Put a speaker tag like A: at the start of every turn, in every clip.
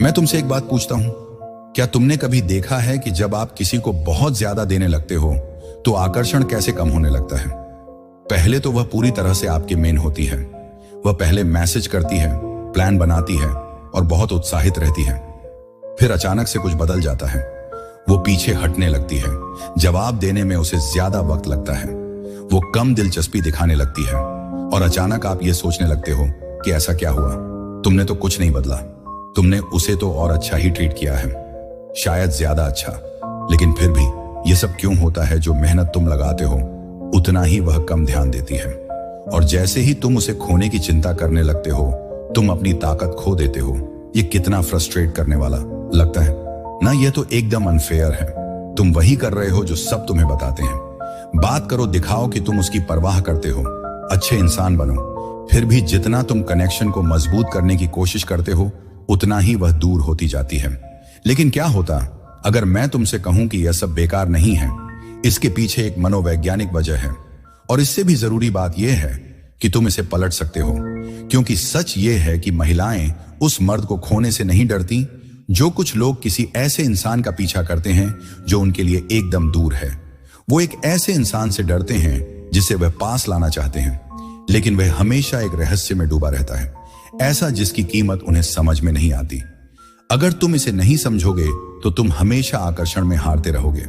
A: मैं तुमसे एक बात पूछता हूं, क्या तुमने कभी देखा है कि जब आप किसी को बहुत ज्यादा देने लगते हो तो आकर्षण कैसे कम होने लगता है? पहले तो वह पूरी तरह से आपके मेन होती है। वह पहले मैसेज करती है, प्लान बनाती है और बहुत उत्साहित रहती है। फिर अचानक से कुछ बदल जाता है। वो पीछे हटने लगती है। जवाब देने में उसे ज्यादा वक्त लगता है। वो कम दिलचस्पी दिखाने लगती है और अचानक आप ये सोचने लगते हो कि ऐसा क्या हुआ? तुमने तो कुछ नहीं बदला, तुमने उसे तो और अच्छा ही ट्रीट किया है, शायद ज्यादा अच्छा। लेकिन फिर भी ये सब क्यों होता है? जो मेहनत तुम लगाते हो उतना ही वह कम ध्यान देती है। और जैसे ही तुम उसे खोने की चिंता करने लगते हो, तुम अपनी ताकत खो देते हो। ये कितना फ्रस्ट्रेट करने वाला लगता है ना? ये तो एकदम अनफेयर है। तुम वही कर रहे हो जो सब तुम्हें बताते हैं। बात करो, दिखाओ कि तुम उसकी परवाह करते हो, अच्छे इंसान बनो। फिर भी जितना तुम कनेक्शन को मजबूत करने की कोशिश करते हो उतना ही वह दूर होती जाती है। लेकिन क्या होता अगर मैं तुमसे कहूं कि यह सब बेकार नहीं है? इसके पीछे एक मनोवैज्ञानिक वजह है और इससे भी जरूरी बात यह है कि तुम इसे पलट सकते हो। क्योंकि सच यह है कि महिलाएं उस मर्द को खोने से नहीं डरती जो कुछ लोग किसी ऐसे इंसान का पीछा करते हैं जो उनके लिए एकदम दूर है। वो एक ऐसे इंसान से डरते हैं जिसे वह पास लाना चाहते हैं, लेकिन वह हमेशा एक रहस्य में डूबा रहता है, ऐसा जिसकी कीमत उन्हें समझ में नहीं आती। अगर तुम इसे नहीं समझोगे तो तुम हमेशा आकर्षण में हारते रहोगे।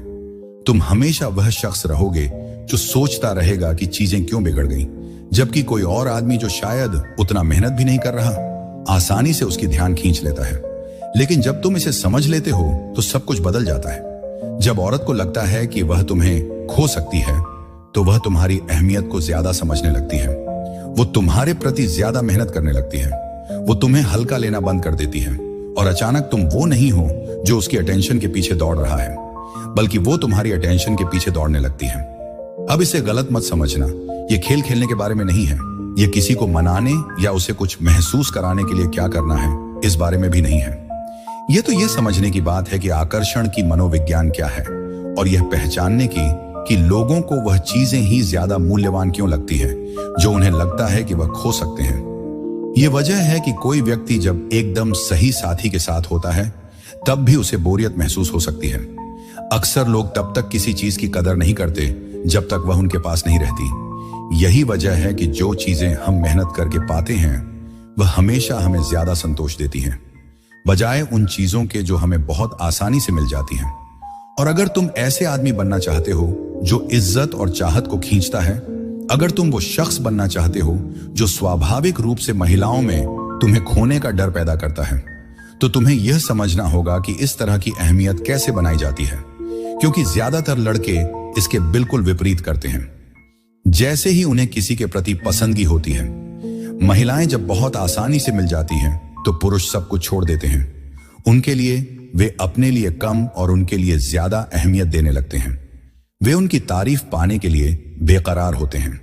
A: तुम हमेशा वह शख्स रहोगे जो सोचता रहेगा कि चीजें क्यों बिगड़ गई, जबकि कोई और आदमी जो शायद उतना मेहनत भी नहीं कर रहा आसानी से उसकी ध्यान खींच लेता है। लेकिन जब तुम इसे समझ लेते हो तो सब कुछ बदल जाता है। जब औरत को लगता है कि वह तुम्हें खो सकती है तो वह तुम्हारी अहमियत को ज्यादा समझने लगती है। वो तुम्हारे प्रति ज्यादा मेहनत करने लगती है। वो तुम्हें हल्का लेना बंद कर देती है और अचानक तुम वो नहीं हो जो उसकी अटेंशन के पीछे दौड़ रहा है, बल्कि वो तुम्हारी अटेंशन के पीछे दौड़ने लगती है। अब इसे गलत मत समझना, ये खेल खेलने के बारे में नहीं है। ये किसी को मनाने या उसे कुछ महसूस कराने के लिए क्या करना है इस बारे में भी नहीं है। ये तो ये समझने की बात है कि आकर्षण की मनोविज्ञान क्या है और यह पहचानने की कि लोगों को वह चीजें ही ज्यादा मूल्यवान क्यों लगती है जो उन्हें लगता है कि वह खो सकते हैं। यह वजह है कि कोई व्यक्ति जब एकदम सही साथी के साथ होता है तब भी उसे बोरियत महसूस हो सकती है। अक्सर लोग तब तक किसी चीज की कदर नहीं करते जब तक वह उनके पास नहीं रहती। यही वजह है कि जो चीजें हम मेहनत करके पाते हैं वह हमेशा हमें ज्यादा संतोष देती हैं, बजाय उन चीजों के जो हमें बहुत आसानी से मिल जाती हैं। और अगर तुम ऐसे आदमी बनना चाहते हो जो इज्जत और चाहत को खींचता है, अगर तुम वो शख्स बनना चाहते हो जो स्वाभाविक रूप से महिलाओं में तुम्हें खोने का डर पैदा करता है, तो तुम्हें यह समझना होगा कि इस तरह की अहमियत कैसे बनाई जाती है। क्योंकि ज्यादातर लड़के इसके बिल्कुल विपरीत करते हैं। जैसे ही उन्हें किसी के प्रति पसंदगी होती है, महिलाएं जब बहुत आसानी से मिल जाती हैं तो पुरुष सब कुछ छोड़ देते हैं। उनके लिए वे अपने लिए कम और उनके लिए ज्यादा अहमियत देने लगते हैं। वे उनकी तारीफ पाने के लिए बेकरार होते हैं,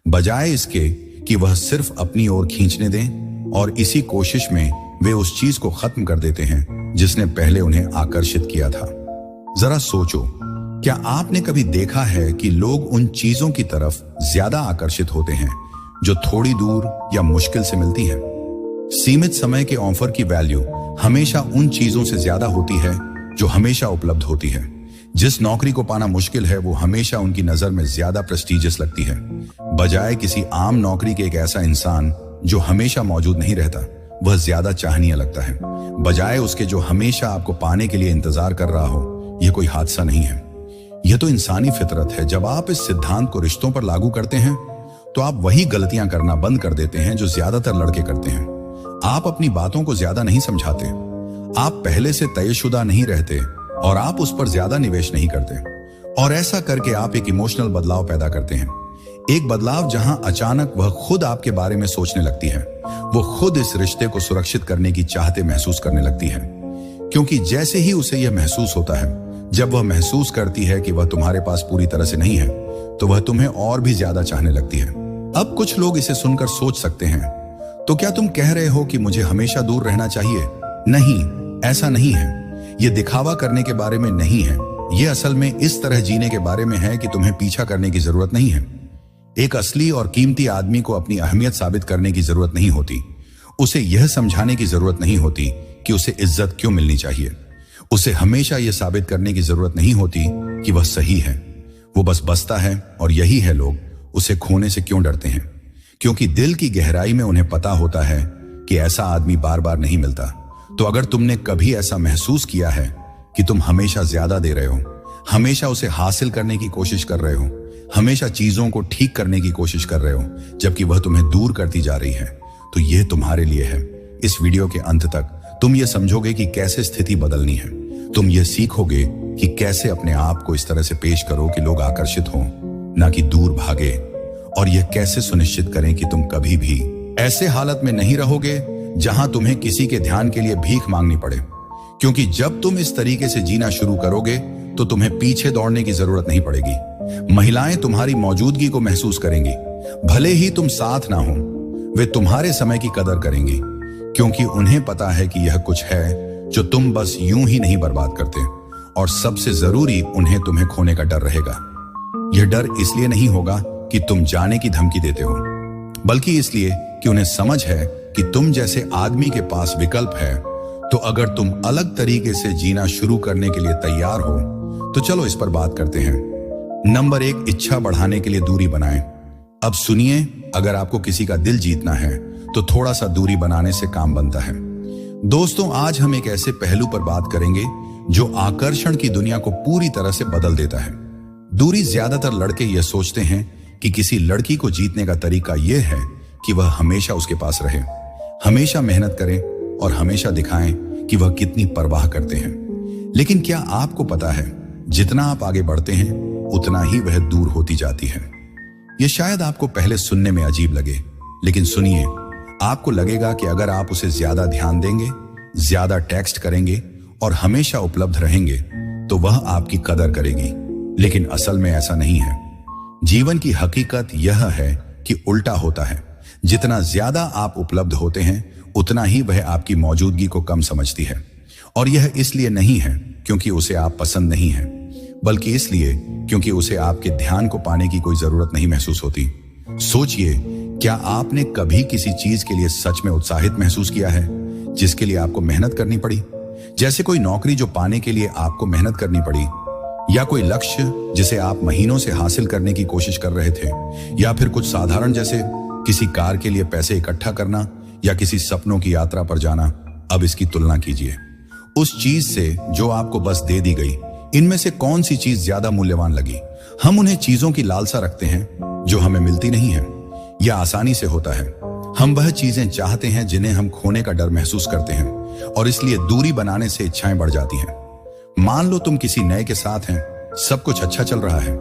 A: बजाय इसके कि वह सिर्फ अपनी ओर खींचने दें। और इसी कोशिश में वे उस चीज को खत्म कर देते हैं जिसने पहले उन्हें आकर्षित किया था। जरा सोचो, क्या आपने कभी देखा है कि लोग उन चीजों की तरफ ज्यादा आकर्षित होते हैं जो थोड़ी दूर या मुश्किल से मिलती हैं? सीमित समय के ऑफर की वैल्यू हमेशा उन चीजों से ज्यादा होती है जो हमेशा उपलब्ध होती है। जिस नौकरी को पाना मुश्किल है वो हमेशा उनकी नजर में ज्यादा प्रेस्टिजियस लगती है, बजाय किसी आम नौकरी के एक ऐसा इंसान जो हमेशा मौजूद नहीं रहता वह ज्यादा चाहनीय लगता है, बजाय उसके जो हमेशा आपको पाने के लिए इंतजार कर रहा हो। यह कोई हादसा नहीं है, यह तो इंसानी फितरत है। जब आप इस सिद्धांत को रिश्तों पर लागू करते हैं तो आप वही गलतियां करना बंद कर देते हैं जो ज्यादातर लड़के करते हैं। आप अपनी बातों को ज्यादा नहीं समझाते, आप पहले से तयशुदा नहीं रहते और आप उस पर ज्यादा निवेश नहीं करते। और ऐसा करके आप एक इमोशनल बदलाव पैदा करते हैं, एक बदलाव जहां अचानक वह खुद आपके बारे में सोचने लगती है। वो खुद इस रिश्ते को सुरक्षित करने की चाहते महसूस करने लगती है। क्योंकि जैसे ही उसे यह महसूस होता है, जब वह महसूस करती है कि वह तुम्हारे पास पूरी तरह से नहीं है, तो वह तुम्हें और भी ज्यादा चाहने लगती है। अब कुछ लोग इसे सुनकर सोच सकते हैं, तो क्या तुम कह रहे हो कि मुझे हमेशा दूर रहना चाहिए? नहीं, ऐसा नहीं है। यह दिखावा करने के बारे में नहीं है। यह असल में इस तरह जीने के बारे में है कि तुम्हें पीछा करने की जरूरत नहीं है। एक असली और कीमती आदमी को अपनी अहमियत साबित करने की जरूरत नहीं होती। उसे यह समझाने की जरूरत नहीं होती कि उसे इज्जत क्यों मिलनी चाहिए। उसे हमेशा यह साबित करने की जरूरत नहीं होती कि वह सही है। वो बस बसता है और यही है लोग उसे खोने से क्यों डरते हैं, क्योंकि दिल की गहराई में उन्हें पता होता है कि ऐसा आदमी बार बार नहीं मिलता। तो अगर तुमने कभी ऐसा महसूस किया है कि तुम हमेशा ज्यादा दे रहे हो, हमेशा उसे हासिल करने की कोशिश कर रहे हो, हमेशा चीजों को ठीक करने की कोशिश कर रहे हो जबकि वह तुम्हें दूर करती जा रही है, तो यह तुम्हारे लिए है। इस वीडियो के अंत तक तुम यह समझोगे कि कैसे स्थिति बदलनी है। तुम यह सीखोगे कि कैसे अपने आप को इस तरह से पेश करो कि लोग आकर्षित हों, ना कि दूर भागे, और यह कैसे सुनिश्चित करें कि तुम कभी भी ऐसे हालत में नहीं रहोगे जहां तुम्हें किसी के ध्यान के लिए भीख मांगनी पड़े। क्योंकि जब तुम इस तरीके से जीना शुरू करोगे तो तुम्हें पीछे दौड़ने की जरूरत नहीं पड़ेगी। महिलाएं तुम्हारी मौजूदगी को महसूस करेंगी, भले ही तुम साथ ना हो। वे तुम्हारे समय की कदर करेंगी क्योंकि उन्हें पता है कि यह कुछ है जो तुम बस यूं ही नहीं बर्बाद करते। और सबसे जरूरी, उन्हें तुम्हें खोने का डर रहेगा। यह डर इसलिए नहीं होगा कि तुम जाने की धमकी देते हो, बल्कि इसलिए कि उन्हें समझ है कि तुम जैसे आदमी के पास विकल्प है। तो अगर तुम अलग तरीके से जीना शुरू करने के लिए तैयार हो तो चलो इस पर बात करते हैं। नंबर 1, इच्छा बढ़ाने के लिए दूरी बनाएं। अब सुनिए, अगर आपको किसी का दिल जीतना है तो थोड़ा सा दूरी बनाने से काम बनता है। दोस्तों, आज हम एक ऐसे पहलू पर बात करेंगे जो आकर्षण की दुनिया को पूरी तरह से बदल देता है। दूरी। ज्यादातर लड़के यह सोचते हैं कि किसी लड़की को जीतने का तरीका यह है कि वह हमेशा उसके पास रहे, हमेशा मेहनत करें और हमेशा दिखाएं कि वह कितनी परवाह करते हैं। लेकिन क्या आपको पता है, जितना आप आगे बढ़ते हैं उतना ही वह दूर होती जाती है। यह शायद आपको पहले सुनने में अजीब लगे, लेकिन सुनिए, आपको लगेगा कि अगर आप उसे ज्यादा ध्यान देंगे, ज्यादा टेक्स्ट करेंगे और हमेशा उपलब्ध रहेंगे तो वह आपकी कदर करेगी। लेकिन असल में ऐसा नहीं है। जीवन की हकीकत यह है कि उल्टा होता है। जितना ज्यादा आप उपलब्ध होते हैं उतना ही वह आपकी मौजूदगी को कम समझती है। और यह इसलिए नहीं है क्योंकि उसे आप पसंद नहीं हैं, बल्कि इसलिए क्योंकि उसे आपके ध्यान को पाने की कोई जरूरत नहीं महसूस होती। सोचिए, क्या आपने कभी किसी चीज के लिए सच में उत्साहित महसूस किया है जिसके लिए आपको मेहनत करनी पड़ी? जैसे कोई नौकरी जो पाने के लिए आपको मेहनत करनी पड़ी, या कोई लक्ष्य जिसे आप महीनों से हासिल करने की कोशिश कर रहे थे, या फिर कुछ साधारण जैसे किसी कार के लिए पैसे इकट्ठा करना या किसी सपनों की यात्रा पर जाना। अब इसकी तुलना कीजिए उस चीज से जो आपको बस दे दी गई। इनमें से कौन सी चीज ज्यादा मूल्यवान लगी? हम उन्हें चीजों की लालसा रखते हैं जो हमें मिलती नहीं है। यह आसानी से होता है। हम वह चीजें चाहते हैं जिन्हें हम खोने का डर महसूस करते हैं, और इसलिए दूरी बनाने से इच्छाएं बढ़ जाती हैं। मान लो तुम किसी नए के साथ हैं, सब कुछ अच्छा चल रहा है,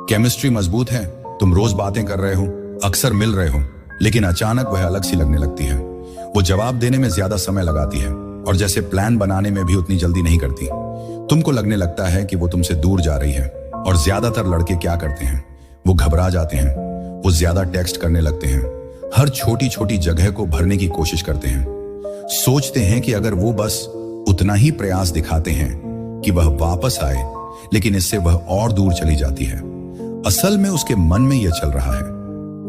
A: केमिस्ट्री मजबूत है, तुम रोज बातें कर रहे हो, अक्सर मिल रहे हो, लेकिन अचानक वह अलग सी लगने लगती है। वो जवाब देने में ज्यादा समय लगाती है और जैसे प्लान बनाने में भी उतनी जल्दी नहीं करती। तुमको लगने लगता है कि वो तुमसे दूर जा रही है। और ज्यादातर लड़के क्या करते हैं? वो घबरा जाते हैं, वो ज्यादा टेक्स्ट करने लगते हैं, हर छोटी छोटी जगह को भरने की कोशिश करते हैं। सोचते हैं कि अगर वो बस उतना ही प्रयास दिखाते हैं कि वह वापस आए, लेकिन इससे वह और दूर चली जाती है। असल में उसके मन में यह चल रहा है।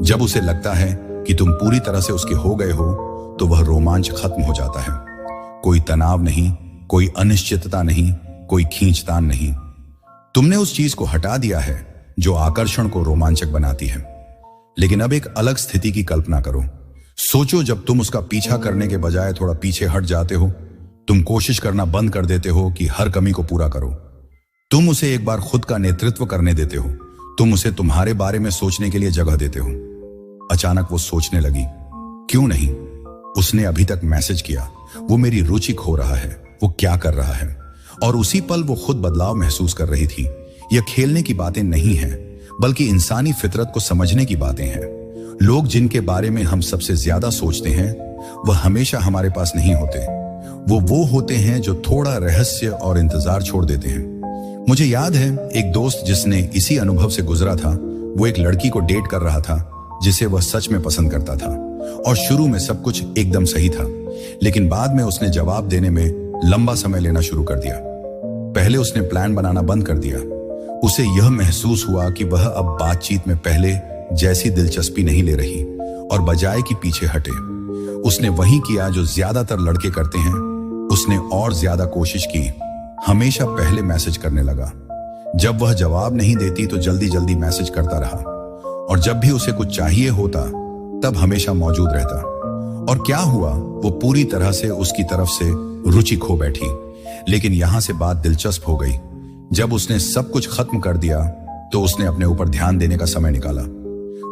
A: जब उसे लगता है कि तुम पूरी तरह से उसके हो गए हो तो वह रोमांच खत्म हो जाता है। कोई तनाव नहीं, कोई अनिश्चितता नहीं, कोई खींचतान नहीं। तुमने उस चीज को हटा दिया है जो आकर्षण को रोमांचक बनाती है। लेकिन अब एक अलग स्थिति की कल्पना करो। सोचो, जब तुम उसका पीछा करने के बजाय थोड़ा पीछे हट जाते हो, तुम कोशिश करना बंद कर देते हो कि हर कमी को पूरा करो। तुम उसे एक बार खुद का नेतृत्व करने देते हो। तुम उसे तुम्हारे बारे में सोचने के लिए जगह देते हो। अचानक वो सोचने लगी, क्यों नहीं? उसने अभी तक मैसेज किया, वो मेरी रुचि खो रहा है, वो क्या कर रहा है? और उसी पल वो खुद बदलाव महसूस कर रही थी। यह खेलने की बातें नहीं हैं, बल्कि इंसानी फितरत को समझने की बातें हैं। लोग जिनके बारे में हम सबसे ज्यादा सोचते हैं वह हमेशा हमारे पास नहीं होते। वो होते हैं जो थोड़ा रहस्य और इंतजार छोड़ देते हैं। मुझे याद है एक दोस्त जिसने इसी अनुभव से गुजरा था। वो एक लड़की को डेट कर रहा था जिसे वह सच में पसंद करता था, और शुरू में सब कुछ एकदम सही था, लेकिन बाद में उसने जवाब देने में लंबा समय लेना शुरू कर दिया। पहले उसने प्लान बनाना बंद कर दिया। उसे यह महसूस हुआ कि वह अब बातचीत में पहले जैसी दिलचस्पी नहीं ले रही, और बजाय कि पीछे हटे उसने वही किया जो ज्यादातर लड़के करते हैं। उसने और ज्यादा कोशिश की, हमेशा पहले मैसेज करने लगा। जब वह जवाब नहीं देती तो जल्दी जल्दी मैसेज करता रहा, और जब भी उसे कुछ चाहिए होता तब हमेशा मौजूद रहता। और क्या हुआ, वो पूरी तरह से उसकी तरफ से रुचि खो बैठी। लेकिन यहां से बात दिलचस्प हो गई। जब उसने सब कुछ खत्म कर दिया तो उसने अपने ऊपर ध्यान देने का समय निकाला।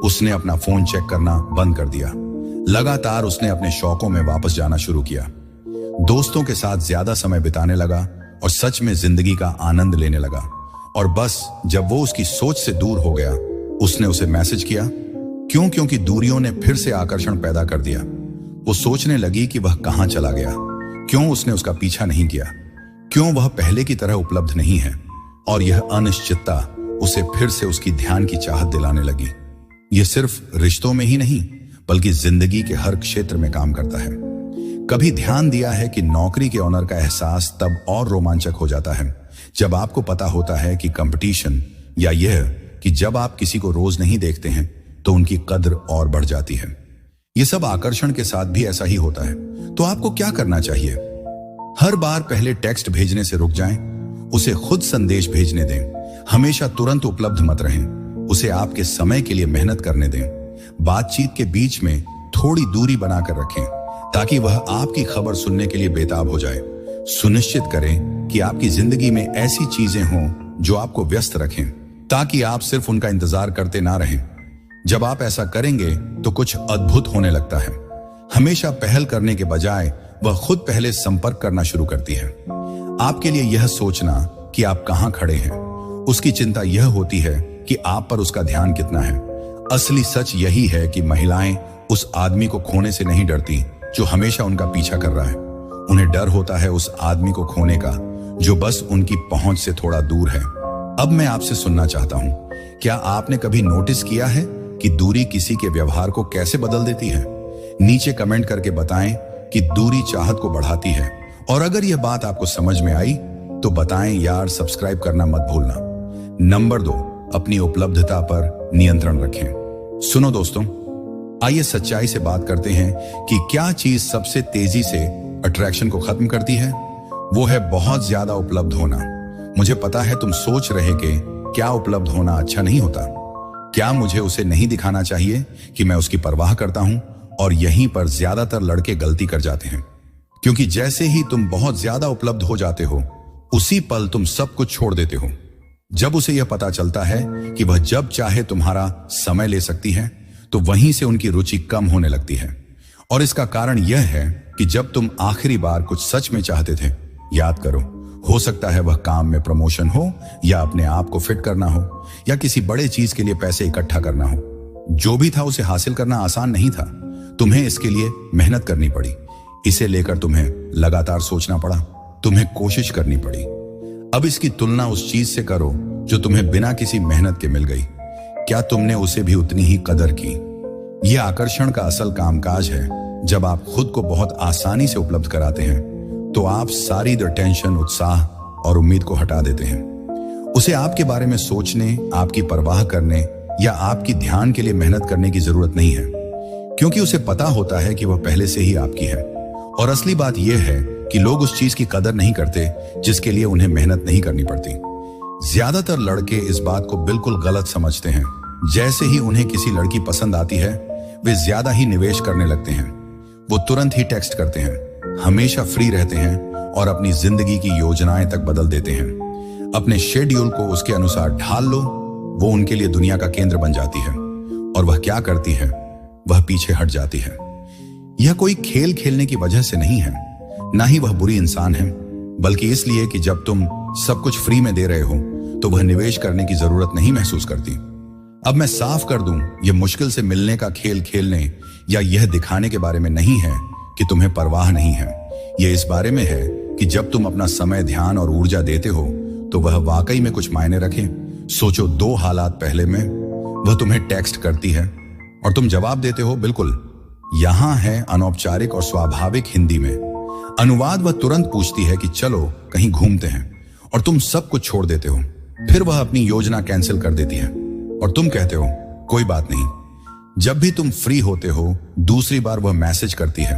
A: उसने अपना फोन चेक करना बंद कर दिया। लगातार उसने अपने शौकों में वापस जाना शुरू किया, दोस्तों के साथ ज्यादा समय बिताने लगा और सच में जिंदगी का आनंद लेने लगा। और बस जब वो उसकी सोच से दूर हो गया, उसने उसे मैसेज किया। क्यों? क्योंकि दूरियों ने फिर से आकर्षण पैदा कर दिया। वो सोचने लगी कि वह कहां चला गया, क्यों उसने उसका पीछा नहीं किया, क्यों वह पहले की तरह उपलब्ध नहीं है। और यह अनिश्चितता उसे फिर से उसकी ध्यान की चाहत दिलाने लगी। यह सिर्फ रिश्तों में ही नहीं बल्कि जिंदगी के हर क्षेत्र में काम करता है। कभी ध्यान दिया है कि नौकरी के ऑनर का एहसास तब और रोमांचक हो जाता है जब आपको पता होता है कि कंपटीशन, या यह कि जब आप किसी को रोज नहीं देखते हैं तो उनकी कद्र और बढ़ जाती है। यह सब आकर्षण के साथ भी ऐसा ही होता है। तो आपको क्या करना चाहिए? हर बार पहले टेक्स्ट भेजने से रुक जाएं, उसे खुद संदेश भेजने दें। हमेशा तुरंत उपलब्ध मत रहें, उसे आपके समय के लिए मेहनत करने दें। बातचीत के बीच में थोड़ी दूरी बनाकर रखें ताकि वह आपकी खबर सुनने के लिए बेताब हो जाए। सुनिश्चित करें कि आपकी जिंदगी में ऐसी चीजें हों जो आपको व्यस्त रखें ताकि आप सिर्फ उनका इंतजार करते ना रहें। जब आप ऐसा करेंगे तो कुछ अद्भुत होने लगता है। हमेशा पहल करने के बजाय वह खुद पहले संपर्क करना शुरू करती है। आपके लिए यह सोचना कि आप कहां खड़े हैं, उसकी चिंता यह होती है कि आप पर उसका ध्यान कितना है। असली सच यही है कि महिलाएं उस आदमी को खोने से नहीं डरती जो हमेशा उनका पीछा कर रहा है। उन्हें डर होता है उस आदमी को खोने का जो बस उनकी पहुंच से थोड़ा दूर है। अब मैं आपसे सुनना चाहता हूं, क्या आपने कभी नोटिस किया है कि दूरी किसी के व्यवहार को कैसे बदल देती है? नीचे कमेंट करके बताएं कि दूरी चाहत को बढ़ाती है। और अगर यह बात आपको समझ में आई तो बताएं यार, सब्सक्राइब करना मत भूलना। नंबर 2, अपनी उपलब्धता पर नियंत्रण रखें। सुनो दोस्तों, आइए सच्चाई से बात करते हैं कि क्या चीज सबसे तेजी से अट्रैक्शन को खत्म करती है। वो है बहुत ज्यादा उपलब्ध होना। मुझे पता है तुम सोच रहे कि क्या उपलब्ध होना अच्छा नहीं होता, क्या मुझे उसे नहीं दिखाना चाहिए कि मैं उसकी परवाह करता हूं। और यहीं पर ज्यादातर लड़के गलती कर जाते हैं, क्योंकि जैसे ही तुम बहुत ज्यादा उपलब्ध हो जाते हो उसी पल तुम सब कुछ छोड़ देते हो। जब उसे यह पता चलता है कि वह जब चाहे तुम्हारा समय ले सकती है तो वहीं से उनकी रुचि कम होने लगती है। और इसका कारण यह है कि जब तुम आखिरी बार कुछ सच में चाहते थे, याद करो, हो सकता है वह काम में प्रमोशन हो, या अपने आप को फिट करना हो, या किसी बड़े चीज के लिए पैसे इकट्ठा करना हो। जो भी था उसे हासिल करना आसान नहीं था। तुम्हें इसके लिए मेहनत करनी पड़ी। इसे लेकर तुम्हें लगातार सोचना पड़ा, तुम्हें कोशिश करनी पड़ी। अब इसकी तुलना उस चीज से करो जो तुम्हें बिना किसी मेहनत के मिल गई। क्या तुमने उसे भी उतनी ही कदर की? यह आकर्षण का असल कामकाज है। जब आप खुद को बहुत आसानी से उपलब्ध कराते हैं तो आप सारी टेंशन, उत्साह और उम्मीद को हटा देते हैं। उसे आपके बारे में सोचने, आपकी परवाह करने या आपकी ध्यान के लिए मेहनत करने की जरूरत नहीं है, क्योंकि उसे पता होता है कि वह पहले से ही आपकी है। और असली बात यह है कि लोग उस चीज की कदर नहीं करते जिसके लिए उन्हें मेहनत नहीं करनी पड़ती। ज्यादातर लड़के इस बात को बिल्कुल गलत समझते हैं। जैसे ही उन्हें किसी लड़की पसंद आती है वे ज्यादा ही निवेश करने लगते हैं। वो तुरंत ही टेक्स्ट करते हैं, हमेशा फ्री रहते हैं और अपनी जिंदगी की योजनाएं तक बदल देते हैं। अपने शेड्यूल को उसके अनुसार ढाल लो, वो उनके लिए दुनिया का केंद्र बन जाती है। और वह क्या करती है? वह पीछे हट जाती है। यह कोई खेल खेलने की वजह से नहीं है, ना ही वह बुरी इंसान है, बल्कि इसलिए कि जब तुम सब कुछ फ्री में दे रहे हो तो वह निवेश करने की जरूरत नहीं महसूस करती। अब मैं साफ कर दूं, यह मुश्किल से मिलने का खेल खेलने या यह दिखाने के बारे में नहीं है कि तुम्हें परवाह नहीं है। यह इस बारे में है कि जब तुम अपना समय, ध्यान और ऊर्जा देते हो तो वह वाकई में कुछ मायने रखे। सोचो, 2 हालात पहले में वह तुम्हें टेक्स्ट करती है और तुम जवाब देते हो बिल्कुल। यहां है अनौपचारिक और स्वाभाविक हिंदी में अनुवाद। वह तुरंत पूछती है कि चलो कहीं घूमते हैं, और तुम सब कुछ छोड़ देते हो। फिर वह अपनी योजना कैंसिल कर देती है और तुम कहते हो कोई बात नहीं। जब भी तुम फ्री होते हो दूसरी बार वह मैसेज करती है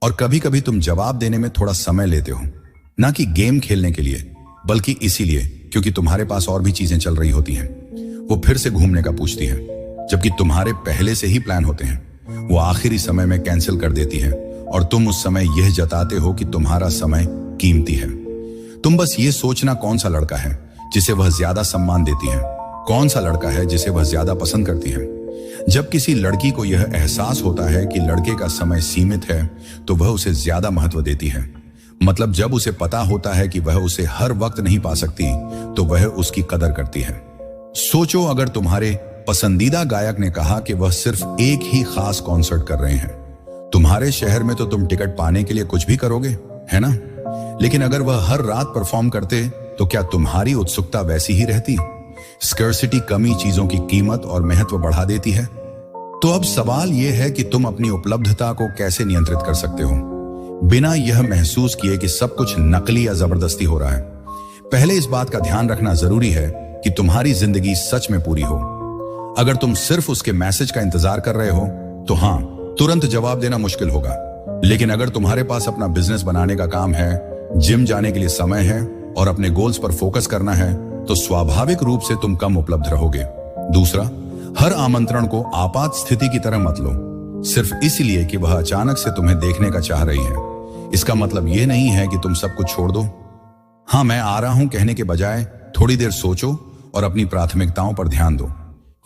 A: और कभी कभी तुम जवाब देने में थोड़ा समय लेते हो, ना कि गेम खेलने के लिए, बल्कि इसीलिए क्योंकि तुम्हारे पास और भी चीजें चल रही होती हैं। वो फिर से घूमने का पूछती है, जबकि तुम्हारे पहले से ही प्लान होते हैं। वो आखिरी समय में कैंसिल कर देती है और तुम उस समय यह जताते हो कि तुम्हारा समय कीमती है। तुम बस ये सोचना कौन सा लड़का है जिसे वह ज्यादा सम्मान देती है, कौन सा लड़का है जिसे वह ज्यादा पसंद करती है। जब किसी लड़की को यह एहसास होता है कि लड़के का समय सीमित है तो वह उसे ज्यादा महत्व देती है। मतलब जब उसे पता होता है कि वह उसे हर वक्त नहीं पा सकती तो वह उसकी कदर करती है। सोचो, अगर तुम्हारे पसंदीदा गायक ने कहा कि वह सिर्फ एक ही खास कॉन्सर्ट कर रहे हैं, तुम्हारे शहर में तो तुम टिकट पाने के लिए कुछ भी करोगे, है ना? लेकिन अगर वह हर रात परफॉर्म करते तो क्या तुम्हारी उत्सुकता वैसी ही रहती? स्कर्सिटी कमी चीजों की कीमत और महत्व बढ़ा देती है। तो अब सवाल यह है कि तुम अपनी उपलब्धता को कैसे नियंत्रित कर सकते हो बिना यह महसूस किए कि सब कुछ नकली या जबरदस्ती हो रहा है। पहले इस बात का ध्यान रखना जरूरी है कि तुम्हारी जिंदगी सच में पूरी हो। अगर तुम सिर्फ उसके मैसेज का इंतजार कर रहे हो तो हाँ, तुरंत जवाब देना मुश्किल होगा। लेकिन अगर तुम्हारे पास अपना बिजनेस बनाने का काम है, जिम जाने के लिए समय है और अपने गोल्स पर फोकस करना है, तो स्वाभाविक रूप से तुम कम उपलब्ध रहोगे। दूसरा, हर आमंत्रण को आपात स्थिति की तरह मत लो, सिर्फ इसलिए कि वह अचानक से तुम्हें देखने का चाह रही है। इसका मतलब यह नहीं है कि तुम सब कुछ छोड़ दो। हाँ, मैं आ रहा हूं कहने के बजाय थोड़ी देर सोचो और अपनी प्राथमिकताओं पर ध्यान दो।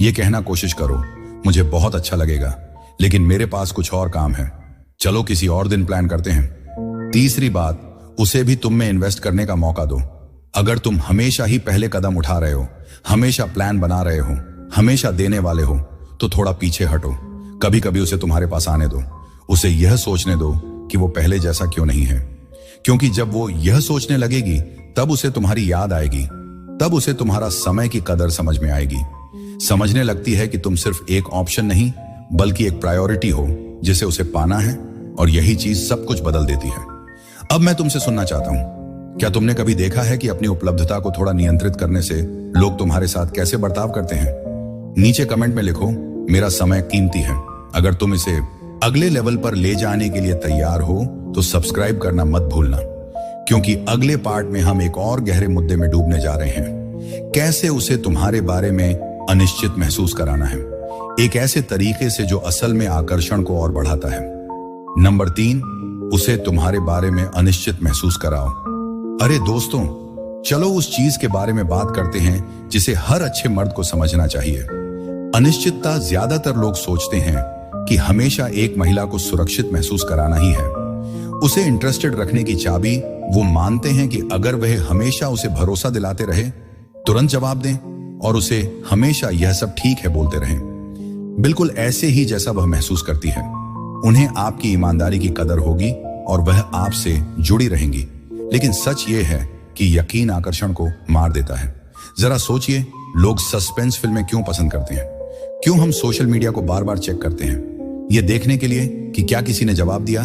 A: ये कहना कोशिश करो, मुझे बहुत अच्छा लगेगा लेकिन मेरे पास कुछ और काम है, चलो किसी और दिन प्लान करते हैं। तीसरी बात, उसे भी तुम में इन्वेस्ट करने का मौका दो। अगर तुम हमेशा ही पहले कदम उठा रहे हो, हमेशा प्लान बना रहे हो, हमेशा देने वाले हो, तो थोड़ा पीछे हटो। कभी कभी उसे तुम्हारे पास आने दो, उसे यह सोचने दो कि वो पहले जैसा क्यों नहीं है। क्योंकि जब वो यह सोचने लगेगी तब उसे तुम्हारी याद आएगी, तब उसे तुम्हारा समय की कदर समझ में आएगी। समझने लगती है कि तुम सिर्फ एक ऑप्शन नहीं बल्कि एक प्रायोरिटी हो जिसे उसे पाना है, और यही चीज सब कुछ बदल देती है। अब मैं तुमसे सुनना चाहता हूं, क्या तुमने कभी देखा है कि अपनी उपलब्धता को थोड़ा नियंत्रित करने से लोग तुम्हारे साथ कैसे बर्ताव करते हैं? नीचे कमेंट में लिखो, मेरा समय कीमती है। अगर तुम इसे अगले लेवल पर ले जाने के लिए तैयार हो तो सब्सक्राइब करना मत भूलना, क्योंकि अगले पार्ट में हम एक और गहरे मुद्दे में डूबने जा रहे हैं। कैसे उसे तुम्हारे बारे में अनिश्चित महसूस कराना है, एक ऐसे तरीके से जो असल में आकर्षण को और बढ़ाता है। नंबर 3, उसे तुम्हारे बारे में अनिश्चित महसूस कराओ। अरे दोस्तों, चलो उस चीज के बारे में बात करते हैं जिसे हर अच्छे मर्द को समझना चाहिए। अनिश्चितता। ज्यादातर लोग सोचते हैं कि हमेशा एक महिला को सुरक्षित महसूस कराना ही है, उसे इंटरेस्टेड रखने की चाबी। वो मानते हैं कि अगर वह हमेशा उसे भरोसा दिलाते रहे, तुरंत जवाब दें और उसे हमेशा यह सब ठीक है बोलते रहें, बिल्कुल ऐसे ही जैसा वह महसूस करती है, उन्हें आपकी ईमानदारी की कदर होगी और वह आपसे जुड़ी रहेंगी। लेकिन सच ये है कि यकीन आकर्षण को मार देता है। जरा सोचिए, लोग सस्पेंस फिल्में क्यों पसंद करते हैं? क्यों हम सोशल मीडिया को बार बार चेक करते हैं? ये देखने के लिए कि क्या किसी ने जवाब दिया।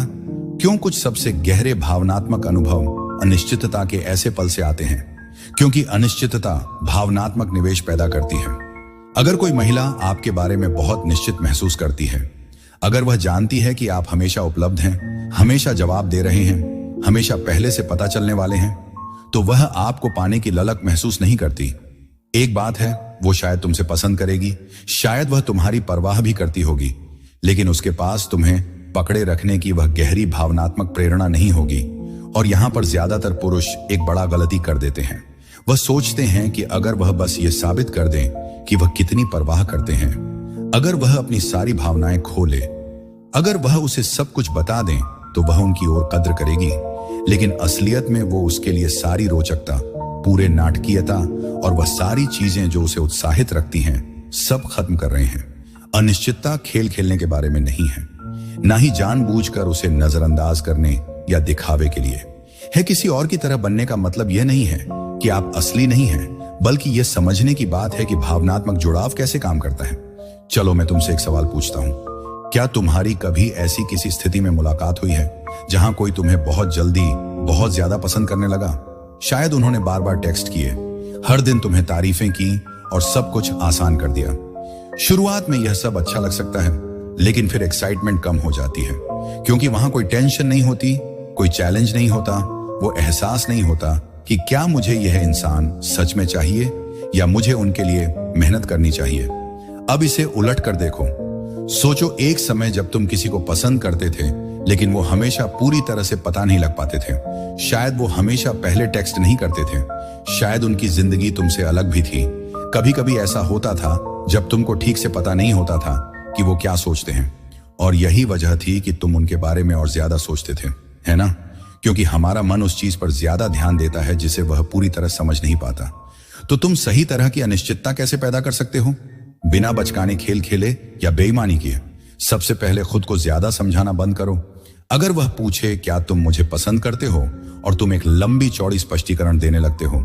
A: क्यों कुछ सबसे गहरे भावनात्मक अनुभव अनिश्चितता के ऐसे पल से आते हैं? क्योंकि अनिश्चितता भावनात्मक निवेश पैदा करती है। अगर कोई महिला आपके बारे में बहुत निश्चित महसूस करती है, अगर वह जानती है कि आप हमेशा उपलब्ध हैं, हमेशा जवाब दे रहे हैं, हमेशा पहले से पता चलने वाले हैं, तो वह आपको पाने की ललक महसूस नहीं करती। एक बात है, वो शायद तुमसे पसंद करेगी, शायद वह तुम्हारी परवाह भी करती होगी, लेकिन उसके पास तुम्हें पकड़े रखने की वह गहरी भावनात्मक प्रेरणा नहीं होगी। और यहां पर ज्यादातर पुरुष एक बड़ा गलती कर देते हैं। वह सोचते हैं कि अगर वह बस ये साबित कर दें कि वह कितनी परवाह करते हैं, अगर वह अपनी सारी भावनाएं खोले, अगर वह उसे सब कुछ बता दें, तो वह उनकी ओर कद्र करेगी। लेकिन असलियत में वो उसके लिए सारी रोचकता, पूरे नाटकीयता और वह सारी चीजें जो उसे उत्साहित रखती हैं, सब खत्म कर रहे हैं। अनिश्चितता खेल खेलने के बारे में नहीं है, ना ही जानबूझकर उसे नजरअंदाज करने या दिखावे के लिए है। किसी और की तरह बनने का मतलब यह नहीं है कि आप असली नहीं हैं, बल्कि यह समझने की बात है कि भावनात्मक जुड़ाव कैसे काम करता है। चलो मैं तुमसे एक सवाल पूछता हूं, क्या तुम्हारी कभी ऐसी किसी स्थिति में मुलाकात हुई है जहां कोई तुम्हें बहुत जल्दी बहुत ज्यादा पसंद करने लगा? शायद उन्होंने बार बार टेक्स्ट किए, हर दिन तुम्हें तारीफें की और सब कुछ आसान कर दिया। शुरुआत में यह सब अच्छा लग सकता है, लेकिन फिर एक्साइटमेंट कम हो जाती है, क्योंकि वहां कोई टेंशन नहीं होती, कोई चैलेंज नहीं होता, वो एहसास नहीं होता कि क्या मुझे यह इंसान सच में चाहिए या मुझे उनके लिए मेहनत करनी चाहिए। अब इसे उलट कर देखो। सोचो, एक समय जब तुम किसी को पसंद करते थे, लेकिन वो हमेशा पूरी तरह से पता नहीं लग पाते थे। शायद वो हमेशा पहले टेक्स्ट नहीं करते थे, शायद उनकी जिंदगी तुमसे अलग भी थी। कभी कभी ऐसा होता था जब तुमको ठीक से पता नहीं होता था कि वो क्या सोचते हैं, और यही वजह थी कि तुम उनके बारे में और ज्यादा सोचते थे, है ना? क्योंकि हमारा मन उस चीज पर ज्यादा ध्यान देता है जिसे वह पूरी तरह समझ नहीं पाता। तो तुम सही तरह की अनिश्चितता कैसे पैदा कर सकते हो? बिना बचकाने खेल खेले या बेईमानी किए सबसे पहले खुद को ज्यादा समझाना बंद करो। अगर वह पूछे क्या तुम मुझे पसंद करते हो और तुम एक लंबी चौड़ी स्पष्टीकरण देने लगते हो,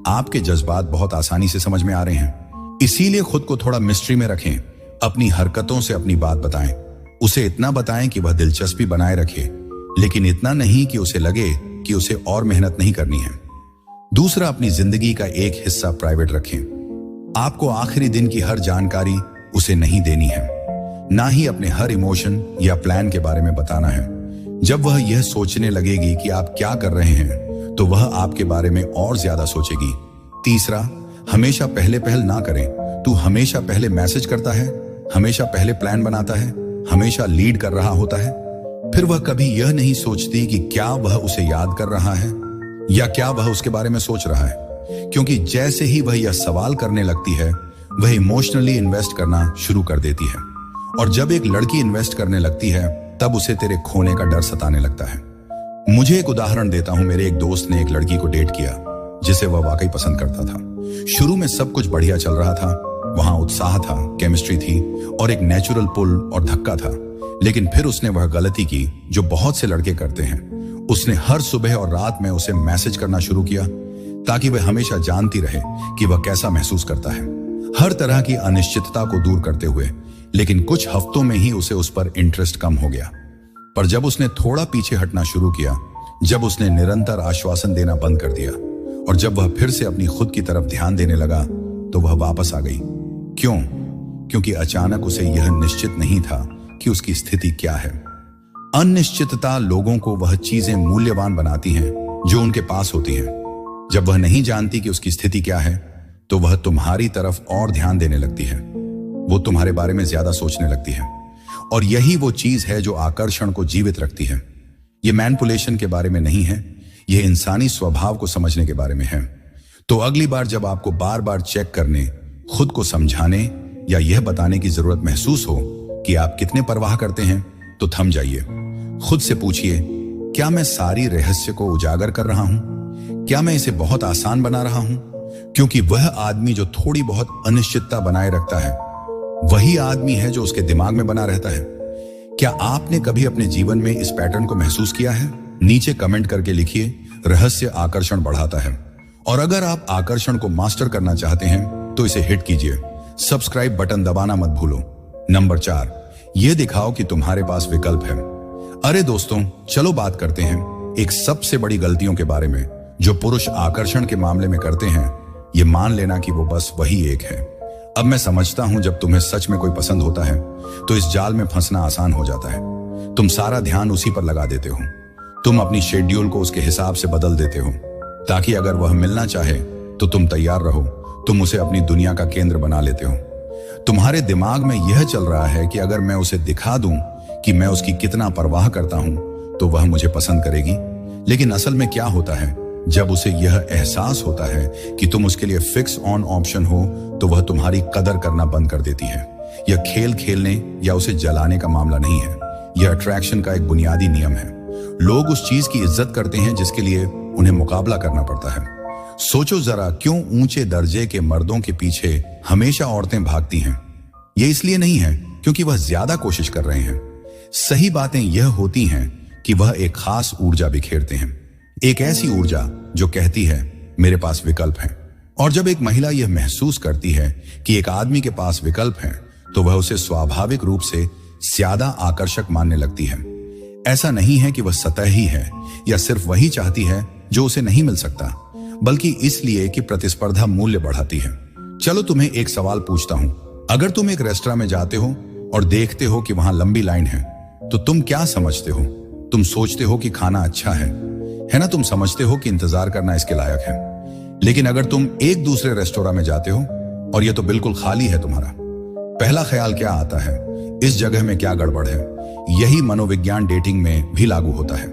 A: आपके जज्बात बहुत आसानी से समझ में आ रहे हैं। इसीलिए खुद को थोड़ा मिस्ट्री में रखें, अपनी हरकतों से अपनी बात बताएं। उसे इतना बताएं कि वह दिलचस्पी बनाए रखे, लेकिन इतना नहीं कि उसे लगे कि उसे और मेहनत नहीं करनी है। दूसरा, अपनी जिंदगी का एक हिस्सा प्राइवेट रखें। आपको आखिरी दिन की हर जानकारी उसे नहीं देनी है, ना ही अपने हर इमोशन या प्लान के बारे में बताना है। जब वह यह सोचने लगेगी कि आप क्या कर रहे हैं, तो वह आपके बारे में और ज्यादा सोचेगी। तीसरा, हमेशा पहले पहल ना करें। तू हमेशा पहले मैसेज करता है, हमेशा पहले प्लान बनाता है, हमेशा लीड कर रहा होता है। फिर वह कभी यह नहीं सोचती कि क्या वह उसे याद कर रहा है या क्या वह उसके बारे में सोच रहा है, क्योंकि जैसे ही वह यह सवाल करने लगती है, वह इमोशनली इन्वेस्ट करना शुरू कर देती है। और जब एक लड़की इन्वेस्ट करने लगती है, तब उसे तेरे खोने का डर सताने लगता है। मुझे एक उदाहरण देता हूं। मेरे एक दोस्त ने एक लड़की को डेट किया जिसे वह वाकई पसंद करता था। शुरू में सब कुछ बढ़िया चल रहा था, वहां उत्साह था, केमिस्ट्री थी और एक नेचुरल पुल और धक्का था। लेकिन फिर उसने वह गलती की जो बहुत से लड़के करते हैं। उसने हर सुबह और रात में उसे मैसेज करना शुरू किया ताकि वह हमेशा जानती रहे कि वह कैसा महसूस करता है, हर तरह की अनिश्चितता को दूर करते हुए। लेकिन कुछ हफ्तों में ही उसे उस पर इंटरेस्ट कम हो गया। पर जब उसने थोड़ा पीछे हटना शुरू किया, जब उसने निरंतर आश्वासन देना बंद कर दिया और जब वह फिर से अपनी खुद की तरफ ध्यान देने लगा, तो वह वापस आ गई। क्यों? क्योंकि अचानक उसे यह निश्चित नहीं था कि उसकी स्थिति क्या है। अनिश्चितता लोगों को वह चीजें मूल्यवान बनाती हैं जो उनके पास होती हैं। जब वह नहीं जानती कि उसकी स्थिति क्या है, तो वह तुम्हारी तरफ और ध्यान देने लगती है, वो तुम्हारे बारे में ज्यादा सोचने लगती है। और यही वो चीज है जो आकर्षण को जीवित रखती है। ये मैनिपुलेशन के बारे में नहीं है, यह इंसानी स्वभाव को समझने के बारे में है। तो अगली बार जब आपको बार बार चेक करने, खुद को समझाने या यह बताने की जरूरत महसूस हो कि आप कितने परवाह करते हैं, तो थम जाइए। खुद से पूछिए, क्या मैं सारी रहस्य को उजागर कर रहा हूं? क्या मैं इसे बहुत आसान बना रहा हूं? क्योंकि वह आदमी जो थोड़ी बहुत अनिश्चितता बनाए रखता है, वही आदमी है जो उसके दिमाग में बना रहता है। क्या आपने कभी अपने जीवन में इस पैटर्न को महसूस किया है? नीचे कमेंट करके लिखिए, रहस्य आकर्षण बढ़ाता है। और अगर आप आकर्षण को मास्टर करना चाहते हैं तो इसे हिट कीजिए, सब्सक्राइब बटन दबाना मत भूलो। नंबर 4, यह दिखाओ कि तुम्हारे पास विकल्प है। अरे दोस्तों, चलो बात करते हैं एक सबसे बड़ी गलतियों के बारे में जो पुरुष आकर्षण के मामले में करते हैं। ये मान लेना कि वो बस वही एक है। अब मैं समझता हूं, जब तुम्हें सच में कोई पसंद होता है तो इस जाल में फंसना आसान हो जाता है। तुम सारा ध्यान उसी पर लगा देते हो, तुम अपनी शेड्यूल को उसके हिसाब से बदल देते हो ताकि अगर वह मिलना चाहे तो तुम तैयार रहो। तुम उसे अपनी दुनिया का केंद्र बना लेते हो। तुम्हारे दिमाग में यह चल रहा है कि अगर मैं उसे दिखा दूं कि मैं उसकी कितना परवाह करता हूं तो वह मुझे पसंद करेगी। लेकिन असल में क्या होता है, जब उसे यह एहसास होता है कि तुम उसके लिए फिक्स ऑन ऑप्शन हो, तो वह तुम्हारी कदर करना बंद कर देती है। यह खेल खेलने या उसे जलाने का मामला नहीं है, यह अट्रैक्शन का एक बुनियादी नियम है। लोग उस चीज की इज्जत करते हैं जिसके लिए उन्हें मुकाबला करना पड़ता है। सोचो जरा, क्यों ऊंचे दर्जे के मर्दों के पीछे हमेशा औरतें भागती हैं? ये इसलिए नहीं है क्योंकि वह ज्यादा कोशिश कर रहे हैं। सही बातें यह होती हैं कि वह एक खास ऊर्जा बिखेरते हैं, एक ऐसी ऊर्जा जो कहती है मेरे पास विकल्प है। और जब एक महिला यह महसूस करती है कि एक आदमी के पास विकल्प है, तो वह उसे स्वाभाविक रूप से ज्यादा आकर्षक मानने लगती है। ऐसा नहीं है कि वह सतही है या सिर्फ वही चाहती है जो उसे नहीं मिल सकता, बल्कि इसलिए कि प्रतिस्पर्धा मूल्य बढ़ाती है। चलो तुम्हें एक सवाल पूछता हूं। अगर तुम एक रेस्टोरेंट में जाते हो और देखते हो कि वहां लंबी लाइन है, तो तुम क्या समझते हो? तुम सोचते हो कि खाना अच्छा है ना? तुम समझते हो कि इंतजार करना इसके लायक है। लेकिन अगर तुम एक दूसरे रेस्टोरेंट में जाते हो और यह तो बिल्कुल खाली है, तुम्हारा पहला ख्याल क्या आता है? इस जगह में क्या गड़बड़ है? यही मनोविज्ञान डेटिंग में भी लागू होता है।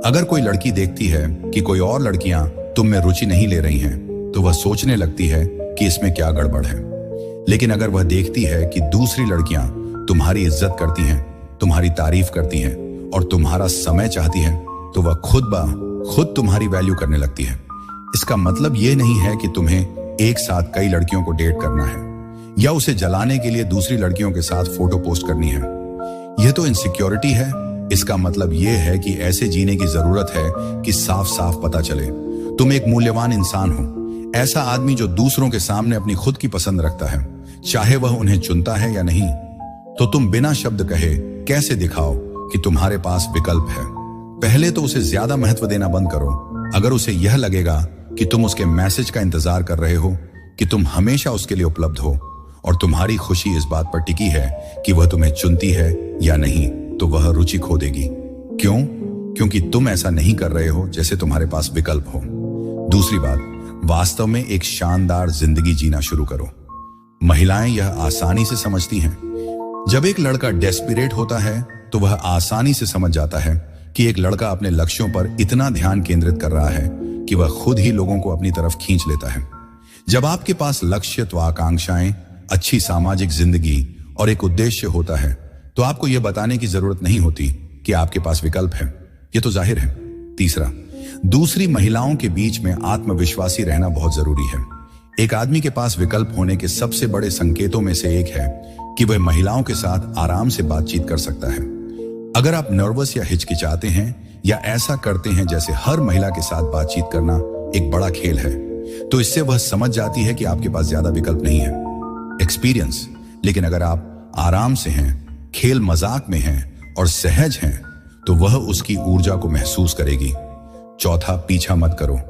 A: अगर कोई लड़की देखती है कि कोई और लड़कियां तुम में रुचि नहीं ले रही हैं, तो वह सोचने लगती है कि इसमें क्या गड़बड़ है। लेकिन अगर वह देखती है कि दूसरी लड़कियां तुम्हारी इज्जत करती हैं, तुम्हारी तारीफ करती हैं और तुम्हारा समय चाहती हैं, तो वह खुद तुम्हारी वैल्यू करने लगती है। इसका मतलब यह नहीं है कि तुम्हें एक साथ कई लड़कियों को डेट करना है या उसे जलाने के लिए दूसरी लड़कियों के साथ फोटो पोस्ट करनी है। यह तो इनसिक्योरिटी है। इसका मतलब यह है कि ऐसे जीने की जरूरत है कि साफ साफ पता चले तुम एक मूल्यवान इंसान हो, ऐसा आदमी जो दूसरों के सामने अपनी खुद की पसंद रखता है, चाहे वह उन्हें चुनता है या नहीं। तो तुम बिना शब्द कहे कैसे दिखाओ कि तुम्हारे पास विकल्प है? पहले तो उसे ज्यादा महत्व देना बंद करो। अगर उसे यह लगेगा कि तुम उसके मैसेज का इंतजार कर रहे हो, कि तुम हमेशा उसके लिए उपलब्ध हो और तुम्हारी खुशी इस बात पर टिकी है कि वह तुम्हें चुनती है या नहीं, तो वह रुचि खो देगी। क्यों? क्योंकि तुम ऐसा नहीं कर रहे हो जैसे तुम्हारे पास विकल्प हो। दूसरी बात, वास्तव में एक शानदार जिंदगी जीना शुरू करो। महिलाएं यह आसानी से समझती हैं। जब एक लड़का डेस्परेट होता है तो वह आसानी से समझ जाता है कि एक लड़का अपने लक्ष्यों पर इतना ध्यान केंद्रित कर रहा है कि वह खुद ही लोगों को अपनी तरफ खींच लेता है। जब आपके पास लक्ष्य, आकांक्षाएं, अच्छी सामाजिक जिंदगी और एक उद्देश्य होता है, तो आपको यह बताने की जरूरत नहीं होती कि आपके पास विकल्प है। यह तो जाहिर है। तीसरा, दूसरी महिलाओं के बीच में आत्मविश्वासी रहना बहुत जरूरी है। एक आदमी के पास विकल्प होने के सबसे बड़े संकेतों में से एक है कि वह महिलाओं के साथ आराम से बातचीत कर सकता है। अगर आप नर्वस या हिचकिचाते हैं या ऐसा करते हैं जैसे हर महिला के साथ बातचीत करना एक बड़ा खेल है, तो इससे वह समझ जाती है कि आपके पास ज्यादा विकल्प नहीं है, एक्सपीरियंस। लेकिन अगर आप आराम से हैं, खेल मजाक में हैं और सहज हैं, तो वह उसकी ऊर्जा को महसूस करेगी। चौथा, पीछा मत करो।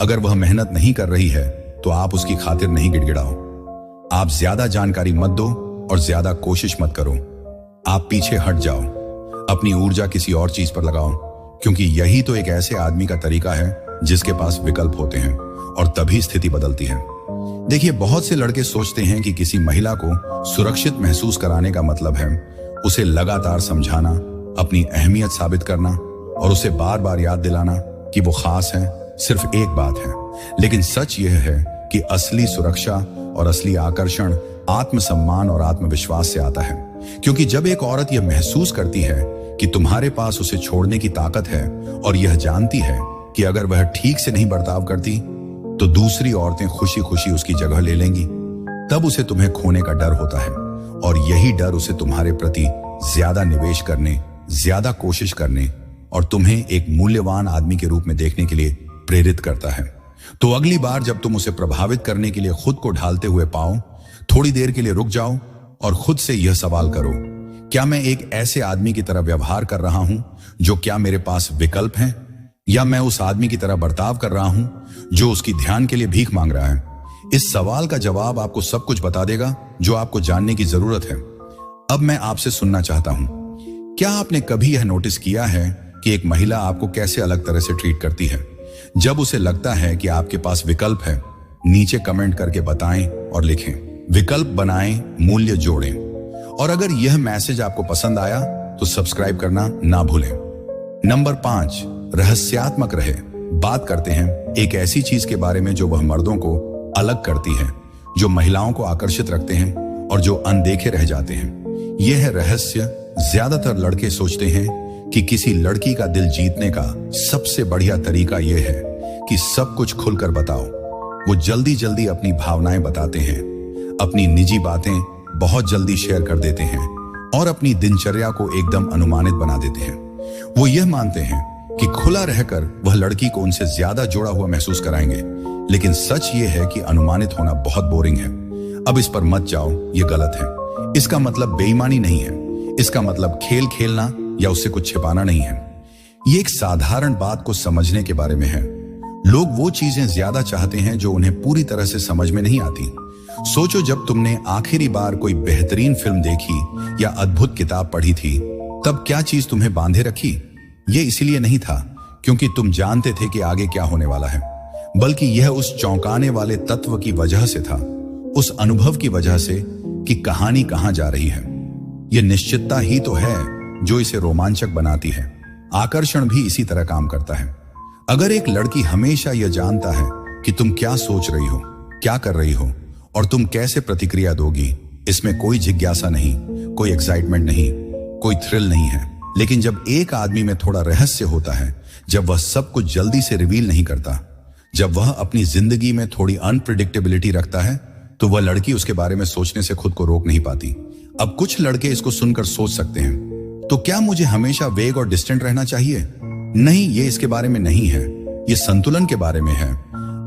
A: अगर वह मेहनत नहीं कर रही है तो आप उसकी खातिर नहीं गिड़गिड़ाओ। आप ज्यादा जानकारी मत दो और ज्यादा कोशिश मत करो। आप पीछे हट जाओ, अपनी ऊर्जा किसी और चीज पर लगाओ, क्योंकि यही तो एक ऐसे आदमी का तरीका है जिसके पास विकल्प होते हैं, और तभी स्थिति बदलती है। देखिए, बहुत से लड़के सोचते हैं कि किसी महिला को सुरक्षित महसूस कराने का मतलब है उसे लगातार समझाना, अपनी अहमियत साबित करना और उसे बार बार याद दिलाना कि वो खास है। सिर्फ एक बात है, लेकिन सच यह है कि असली सुरक्षा और असली आकर्षण आत्मसम्मान और आत्मविश्वास से आता है। क्योंकि जब एक औरत यह महसूस करती है कि तुम्हारे पास उसे छोड़ने की ताकत है और यह जानती है कि अगर वह ठीक से नहीं बर्ताव करती तो दूसरी औरतें खुशी खुशी उसकी जगह ले लेंगी, तब उसे तुम्हें खोने का डर होता है। और यही डर उसे तुम्हारे प्रति ज्यादा निवेश करने, ज्यादा कोशिश करने और तुम्हें एक मूल्यवान आदमी के रूप में देखने के लिए प्रेरित करता है। तो अगली बार जब तुम उसे प्रभावित करने के लिए खुद को ढालते हुए पाओ, थोड़ी देर के लिए रुक जाओ और खुद से यह सवाल करो, क्या मैं एक ऐसे आदमी की तरह व्यवहार कर रहा हूं जो क्या मेरे पास विकल्प है, या मैं उस आदमी की तरह बर्ताव कर रहा हूं जो उसकी ध्यान के लिए भीख मांग रहा है? इस सवाल का जवाब आपको सब कुछ बता देगा जो आपको जानने की जरूरत है। अब मैं आपसे सुनना चाहता हूं, क्या आपने कभी यह नोटिस किया है कि एक महिला आपको कैसे अलग तरह से ट्रीट करती है जब उसे लगता है कि आपके पास विकल्प है? नीचे कमेंट करके बताएं और लिखें। विकल्प बनाएं, मूल्य जोड़ें। और अगर यह मैसेज आपको पसंद आया तो सब्सक्राइब करना ना भूलें। नंबर 5, रहस्यात्मक रहे। बात करते हैं एक ऐसी चीज के बारे में जो वह मर्दों को अलग करती है, जो महिलाओं को आकर्षित रखते हैं और जो अनदेखे रह जाते हैं। यह है रहस्य। ज्यादातर लड़के सोचते हैं कि किसी लड़की का दिल जीतने का सबसे बढ़िया तरीका यह है कि सब कुछ खुलकर बताओ। वो जल्दी जल्दी अपनी भावनाएं बताते हैं, अपनी निजी बातें बहुत जल्दी शेयर कर देते हैं और अपनी दिनचर्या को एकदम अनुमानित बना देते हैं। वो यह मानते हैं कि खुला रहकर वह लड़की को उनसे ज्यादा जुड़ा हुआ महसूस कराएंगे, लेकिन सच ये है कि अनुमानित होना बहुत बोरिंग है। अब इस पर मत जाओ, ये गलत है। इसका मतलब बेईमानी नहीं है, इसका मतलब खेल खेलना या उससे कुछ छिपाना नहीं है। ये एक साधारण बात को समझने के बारे में है। लोग वो चीजें ज्यादा चाहते हैं जो उन्हें पूरी तरह से समझ में नहीं आती। सोचो, जब तुमने आखिरी बार कोई बेहतरीन फिल्म देखी या अद्भुत किताब पढ़ी थी, तब क्या चीज तुम्हें बांधे रखी? ये इसीलिए नहीं था क्योंकि तुम जानते थे कि आगे क्या होने वाला है, बल्कि यह उस चौंकाने वाले तत्व की वजह से था, उस अनुभव की वजह से कि कहानी कहां जा रही है। यह निश्चितता ही तो है जो इसे रोमांचक बनाती है। आकर्षण भी इसी तरह काम करता है। अगर एक लड़की हमेशा यह जानता है कि तुम क्या सोच रही हो, क्या कर रही हो और तुम कैसे प्रतिक्रिया दोगी, इसमें कोई जिज्ञासा नहीं, कोई एक्साइटमेंट नहीं, कोई थ्रिल नहीं है। लेकिन जब एक आदमी में थोड़ा रहस्य होता है, जब वह सब कुछ जल्दी से रिवील नहीं करता, जब वह अपनी जिंदगी में थोड़ी अनप्रिडिक्टेबिलिटी रखता है, तो वह लड़की उसके बारे में सोचने से खुद को रोक नहीं पाती। अब कुछ लड़के इसको सुनकर सोच सकते हैं, तो क्या मुझे हमेशा वेग और डिस्टेंट रहना चाहिए? नहीं, ये इसके बारे में नहीं है, ये संतुलन के बारे में है।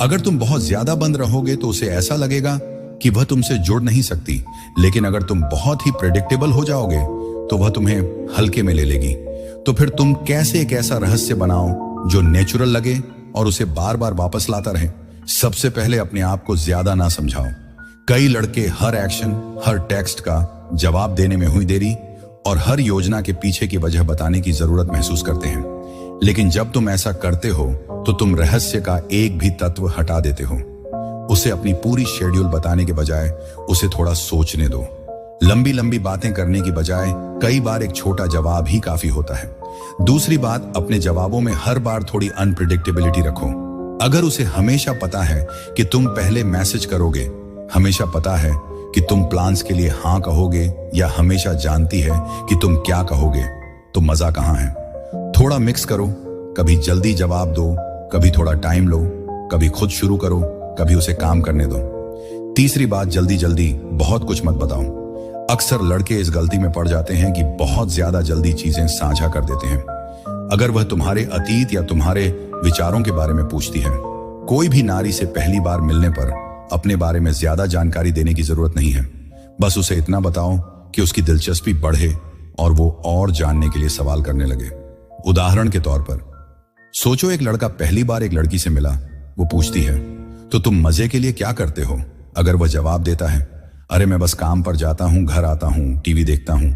A: अगर तुम बहुत ज्यादा बंद रहोगे तो उसे ऐसा लगेगा कि वह तुमसे जुड़ नहीं सकती, लेकिन अगर तुम बहुत ही प्रेडिक्टेबल हो जाओगे तो वह तुम्हें हल्के में ले लेगी। तो फिर तुम कैसे एक ऐसा रहस्य बनाओ जो नेचुरल लगे और उसे बार बार वापस लाता रहे? सबसे पहले अपने आप को ज्यादा ना समझाओ। कई लड़के हर एक्शन, हर टेक्स्ट का जवाब देने में हुई देरी और हर योजना के पीछे की वजह बताने की जरूरत महसूस करते हैं। लेकिन जब तुम ऐसा करते हो तो तुम रहस्य का एक भी तत्व हटा देते हो। उसे अपनी पूरी शेड्यूल बताने के बजाय उसे थोड़ा सोचने दो। लंबी लंबी बातें करने की बजाय कई बार एक छोटा जवाब ही काफी होता है। दूसरी बात, अपने जवाबों में हर बार थोड़ी अनप्रिडिक्टेबिलिटी रखो। अगर उसे हमेशा पता है कि तुम पहले मैसेज करोगे, हमेशा पता है कि तुम प्लान्स के लिए हाँ कहोगे या हमेशा जानती है कि तुम क्या कहोगे, तो मजा कहां है? थोड़ा मिक्स करो, कभी जल्दी जवाब दो, कभी थोड़ा टाइम लो, कभी खुद शुरू करो, कभी उसे काम करने दो। तीसरी बात, जल्दी जल्दी बहुत कुछ मत बताओ। अक्सर लड़के इस गलती में पड़ जाते हैं कि बहुत ज्यादा जल्दी चीजें साझा कर देते हैं। अगर वह तुम्हारे अतीत या तुम्हारे विचारों के बारे में पूछती है, कोई भी नारी से पहली बार मिलने पर अपने बारे में ज्यादा जानकारी देने की जरूरत नहीं है। बस उसे इतना बताओ कि उसकी दिलचस्पी बढ़े और वो और जानने के लिए सवाल करने लगे। उदाहरण के तौर पर सोचो, एक लड़का पहली बार एक लड़की से मिला, वो पूछती है, तो तुम मजे के लिए क्या करते हो? अगर वह जवाब देता है, अरे मैं बस काम पर जाता हूं, घर आता हूं, टीवी देखता हूं,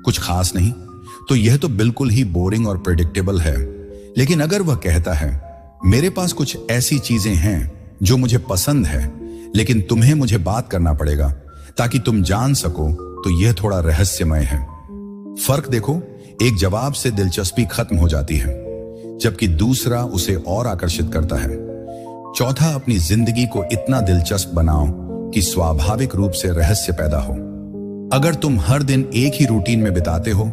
A: कुछ खास नहीं, तो यह तो बिल्कुल ही बोरिंग और प्रेडिक्टेबल है। लेकिन अगर वह कहता है, मेरे पास कुछ ऐसी चीजें हैं जो मुझे पसंद है, लेकिन तुम्हें मुझे बात करना पड़ेगा ताकि तुम जान सको, तो यह थोड़ा रहस्यमय है। फर्क देखो, एक जवाब से दिलचस्पी खत्म हो जाती है, जबकि दूसरा उसे और आकर्षित करता है। चौथा, अपनी जिंदगी को इतना दिलचस्प बनाओ कि स्वाभाविक रूप से रहस्य पैदा हो। अगर तुम हर दिन एक ही रूटीन में बिताते हो,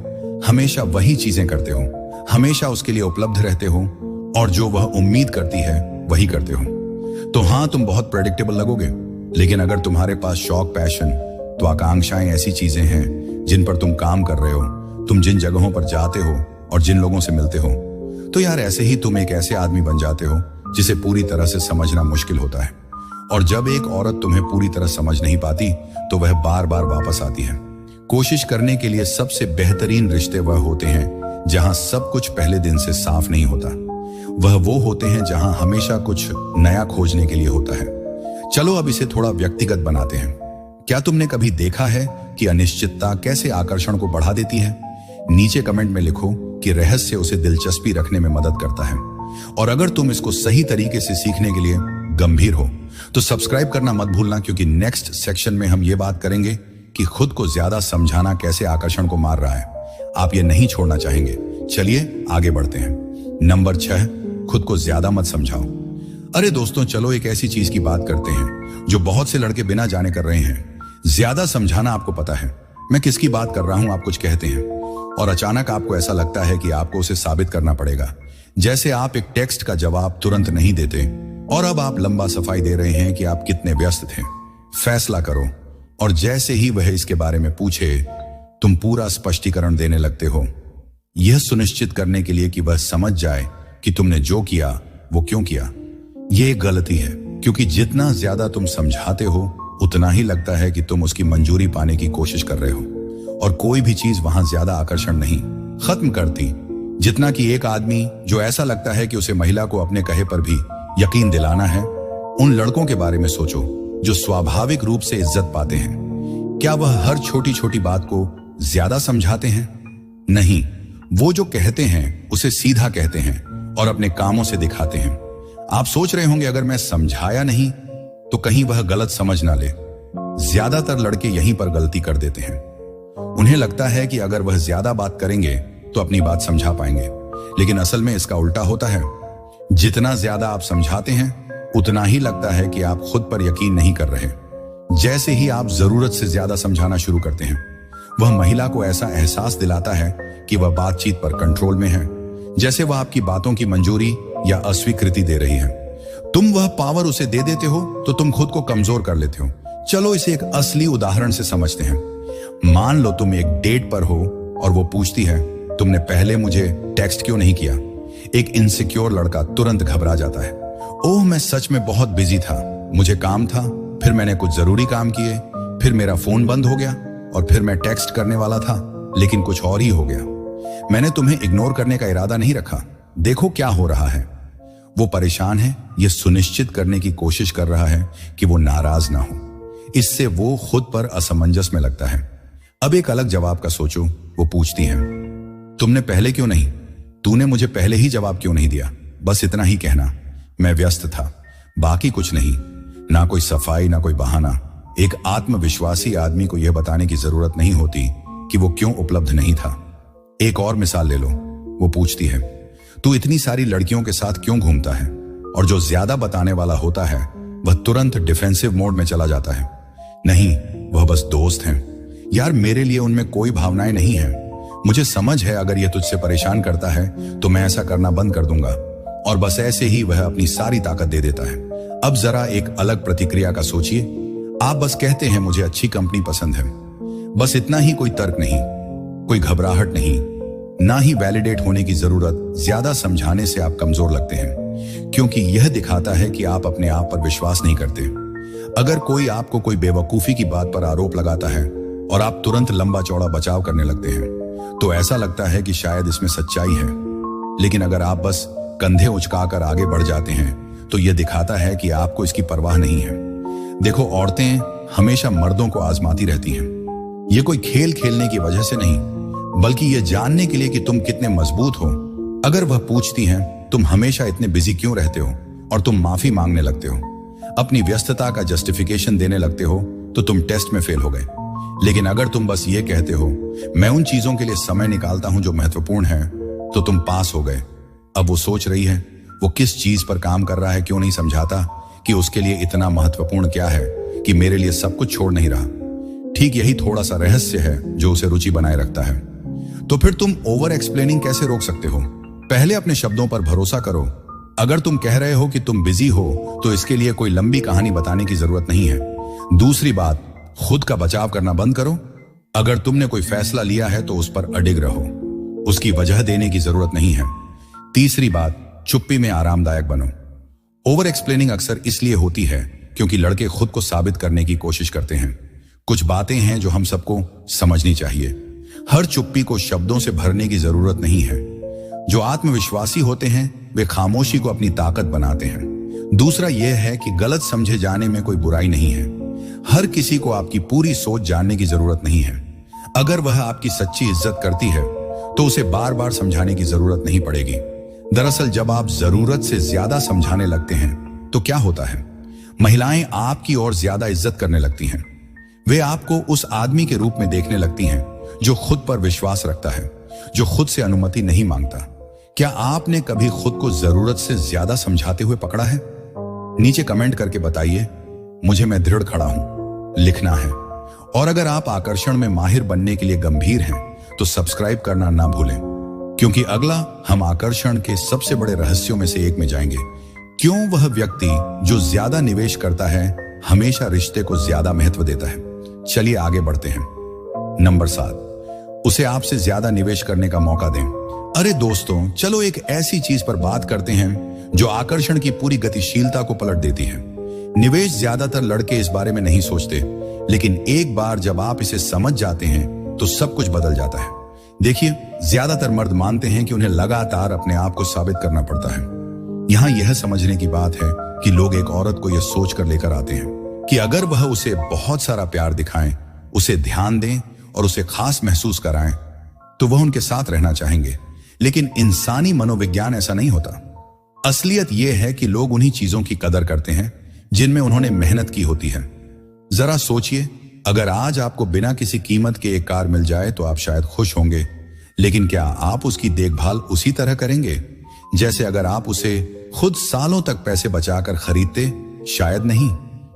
A: हमेशा वही चीजें करते हो, हमेशा उसके लिए उपलब्ध रहते हो और जो वह उम्मीद करती है वही करते हो, तो हां, तुम बहुत प्रेडिक्टेबल लगोगे। लेकिन अगर तुम्हारे पास शौक, पैशन, तो आकांक्षाएं ऐसी चीजें हैं जिन पर तुम काम कर रहे हो, तुम जिन जगहों पर जाते हो और जिन लोगों से मिलते हो, तो यार ऐसे ही तुम एक ऐसे आदमी बन जाते हो जिसे पूरी तरह से समझना मुश्किल होता है। और जब एक औरत तुम्हें पूरी तरह समझ नहीं पाती, तो वह बार बार वापस आती है। कोशिश करने के लिए सबसे बेहतरीन रिश्ते वह होते हैं जहां सब कुछ पहले दिन से साफ नहीं होता। वह वो होते हैं जहां हमेशा कुछ नया खोजने के लिए होता है। चलो अब इसे थोड़ा व्यक्तिगत बनाते हैं। क्या तुमने कभी देखा है कि अनिश्चितता कैसे आकर्षण को बढ़ा देती है? नीचे कमेंट में लिखो कि रहस्य उसे दिलचस्पी रखने में मदद करता है। और अगर तुम इसको सही तरीके से सीखने के लिए गंभीर हो तो सब्सक्राइब करना मत भूलना, क्योंकि नेक्स्ट सेक्शन में हम ये बात करेंगे कि खुद को ज्यादा समझाना कैसे आकर्षण को मार रहा है। आप ये नहीं छोड़ना चाहेंगे। चलिए आगे बढ़ते हैं। नंबर 6, खुद को ज्यादा मत समझाओ। अरे दोस्तों, चलो एक ऐसी चीज की बात करते हैं जो बहुत से लड़के बिना जाने कर रहे हैं। ज्यादा समझाना। आपको पता है मैं किसकी बात कर रहा हूं? आप कुछ कहते हैं और अचानक आपको ऐसा लगता है कि आपको उसे साबित करना पड़ेगा। जैसे आप एक टेक्स्ट का जवाब तुरंत नहीं देते और अब आप लंबा सफाई दे रहे हैं कि आप कितने व्यस्त थे। फैसला करो। और जैसे ही वह इसके बारे में पूछे, तुम पूरा स्पष्टीकरण देने लगते हो, यह सुनिश्चित करने के लिए कि वह समझ जाए कि तुमने जो किया वो क्यों किया। यह एक गलती है, क्योंकि जितना ज्यादा तुम समझाते हो उतना ही लगता है कि तुम उसकी मंजूरी पाने की कोशिश कर रहे हो, और कोई भी चीज वहां ज्यादा आकर्षण नहीं खत्म करती जितना कि एक आदमी जो ऐसा लगता है कि उसे महिला को अपने कहे पर भी यकीन दिलाना है, उन लड़कों के बारे में सोचो जो स्वाभाविक रूप से इज्जत पाते हैं। क्या वह हर छोटी छोटी बात को ज्यादा समझाते हैं? नहीं, वो जो कहते हैं उसे सीधा कहते हैं और अपने कामों से दिखाते हैं। आप सोच रहे होंगे अगर मैं समझाया नहीं तो कहीं वह गलत समझ ना ले। ज्यादातर लड़के यहीं पर गलती कर देते हैं। उन्हें लगता है कि अगर वह ज्यादा बात करेंगे तो अपनी बात समझा पाएंगे, लेकिन असल में इसका उल्टा होता है। जितना ज्यादा आप समझाते हैं उतना ही लगता है कि आप खुद पर यकीन नहीं कर रहे। जैसे ही आप जरूरत से ज्यादा समझाना शुरू करते हैं, वह महिला को ऐसा एहसास दिलाता है कि वह बातचीत पर कंट्रोल में है, जैसे वह आपकी बातों की मंजूरी या अस्वीकृति दे रही है। तुम वह पावर उसे दे देते हो तो तुम खुद को कमजोर कर लेते हो। चलो इसे एक असली उदाहरण से समझते हैं। मान लो तुम एक डेट पर हो और वो पूछती है, तुमने पहले मुझे टेक्स्ट क्यों नहीं किया? एक इनसिक्योर लड़का तुरंत घबरा जाता है। ओह, मैं सच में बहुत बिजी था, मुझे काम था, फिर मैंने कुछ जरूरी काम किए, फिर मेरा फोन बंद हो गया और फिर मैं टेक्स्ट करने वाला था लेकिन कुछ और ही हो गया। मैंने तुम्हें इग्नोर करने का इरादा नहीं रखा। देखो क्या हो रहा है। वो परेशान है, यह सुनिश्चित करने की कोशिश कर रहा है कि वो नाराज ना हो। इससे वो खुद पर असमंजस में लगता है। अब एक अलग जवाब का सोचो। वो पूछती है, तुमने पहले क्यों नहीं? तूने मुझे पहले ही जवाब क्यों नहीं दिया? बस इतना ही कहना, मैं व्यस्त था, बाकी कुछ नहीं। ना कोई सफाई, ना कोई बहाना। एक आत्मविश्वासी आदमी को यह बताने की जरूरत नहीं होती कि वो क्यों उपलब्ध नहीं था। एक और मिसाल ले लो। वो पूछती है, तू इतनी सारी लड़कियों के साथ क्यों घूमता है? और जो ज्यादा बताने वाला होता है वह तुरंत डिफेंसिव मोड में चला जाता है। नहीं, वह बस दोस्त हैं। यार, मेरे लिए उनमें कोई भावनाएं नहीं है। मुझे समझ है अगर यह तुझसे परेशान करता है तो मैं ऐसा करना बंद कर दूंगा। और बस ऐसे ही वह अपनी सारी ताकत दे देता है। अब जरा एक अलग प्रतिक्रिया का सोचिए। आप बस कहते हैं, मुझे अच्छी कंपनी पसंद है। बस इतना ही, कोई तर्क नहीं, कोई घबराहट नहीं, ना ही वैलिडेट होने की जरूरत। ज्यादा समझाने से आप कमजोर लगते हैं, क्योंकि यह दिखाता है कि आप अपने आप पर विश्वास नहीं करते। अगर कोई आपको कोई बेवकूफी की बात पर आरोप लगाता है और आप तुरंत लंबा चौड़ा बचाव करने लगते हैं, तो ऐसा लगता है कि शायद इसमें सच्चाई है। लेकिन अगर आप बस कंधे उचकाकर आगे बढ़ जाते हैं तो यह दिखाता है कि आपको इसकी परवाह नहीं है। देखो, औरतें हमेशा मर्दों को आजमाती रहती हैं। यह कोई खेल खेलने की वजह से नहीं, बल्कि यह जानने के लिए कि तुम कितने मजबूत हो। अगर वह पूछती हैं, तुम हमेशा इतने बिजी क्यों रहते हो? और तुम माफी मांगने लगते हो, अपनी व्यस्तता का जस्टिफिकेशन देने लगते हो, तो तुम टेस्ट में फेल हो गए। लेकिन अगर तुम बस ये कहते हो, मैं उन चीजों के लिए समय निकालता हूं जो महत्वपूर्ण है, तो तुम पास हो गए। अब वो सोच रही है वो किस चीज पर काम कर रहा है, क्यों नहीं समझाता कि उसके लिए इतना महत्वपूर्ण क्या है कि मेरे लिए सब कुछ छोड़ नहीं रहा। ठीक यही थोड़ा सा रहस्य है जो उसे रुचि बनाए रखता है। तो फिर तुम ओवर एक्सप्लेनिंग कैसे रोक सकते हो? पहले अपने शब्दों पर भरोसा करो। अगर तुम कह रहे हो कि तुम बिजी हो तो इसके लिए कोई लंबी कहानी बताने की जरूरत नहीं है। दूसरी बात, खुद का बचाव करना बंद करो। अगर तुमने कोई फैसला लिया है तो उस पर अडिग रहो, उसकी वजह देने की जरूरत नहीं है। तीसरी बात, चुप्पी में आरामदायक बनो। ओवर एक्सप्लेनिंग अक्सर इसलिए होती है क्योंकि लड़के खुद को साबित करने की कोशिश करते हैं। कुछ बातें हैं जो हम सबको समझनी चाहिए। हर चुप्पी को शब्दों से भरने की जरूरत नहीं है। जो आत्मविश्वासी होते हैं वे खामोशी को अपनी ताकत बनाते हैं। दूसरा यह है कि गलत समझे जाने में कोई बुराई नहीं है। हर किसी को आपकी पूरी सोच जानने की जरूरत नहीं है। अगर वह आपकी सच्ची इज्जत करती है तो उसे बार बार समझाने की जरूरत नहीं पड़ेगी। दरअसल जब आप जरूरत से ज्यादा समझाने लगते हैं तो क्या होता है? महिलाएं आपकी ओर ज्यादा इज्जत करने लगती हैं। वे आपको उस आदमी के रूप में देखने लगती हैं जो खुद पर विश्वास रखता है, जो खुद से अनुमति नहीं मांगता। क्या आपने कभी खुद को जरूरत से ज्यादा समझाते हुए पकड़ा है? नीचे कमेंट करके बताइए। मुझे मैं दृढ़ खड़ा हूं लिखना है। और अगर आप आकर्षण में माहिर बनने के लिए गंभीर हैं तो सब्सक्राइब करना ना भूलें, क्योंकि अगला हम आकर्षण के सबसे बड़े रहस्यों में से एक में जाएंगे। क्यों वह व्यक्ति जो ज्यादा निवेश करता है हमेशा रिश्ते को ज्यादा महत्व देता है। चलिए आगे बढ़ते हैं। नंबर 7, उसे आपसे ज्यादा निवेश करने का मौका दें। अरे दोस्तों, चलो एक ऐसी चीज पर बात करते हैं जो आकर्षण की पूरी गतिशीलता को पलट देती है। निवेश ज्यादातर लड़के इस बारे में नहीं सोचते, लेकिन एक बार जब आप इसे समझ जाते हैं तो सब कुछ बदल जाता है। देखिए, ज्यादातर मर्द मानते हैं कि उन्हें लगातार अपने आप को साबित करना पड़ता है। यहां यह समझने की बात है कि लोग एक औरत को यह सोचकर लेकर आते हैं कि अगर वह उसे बहुत सारा प्यार दिखाएं, उसे ध्यान दें और उसे खास महसूस कराएं, तो वह उनके साथ रहना चाहेंगे। लेकिन इंसानी मनोविज्ञान ऐसा नहीं होता। असलियत यह है कि लोग उन्हीं चीजों की कदर करते हैं जिनमें उन्होंने मेहनत की होती है। जरा सोचिए, अगर आज आपको बिना किसी कीमत के एक कार मिल जाए तो आप शायद खुश होंगे, लेकिन क्या आप उसकी देखभाल उसी तरह करेंगे जैसे अगर आप उसे खुद सालों तक पैसे बचाकर खरीदते? शायद नहीं,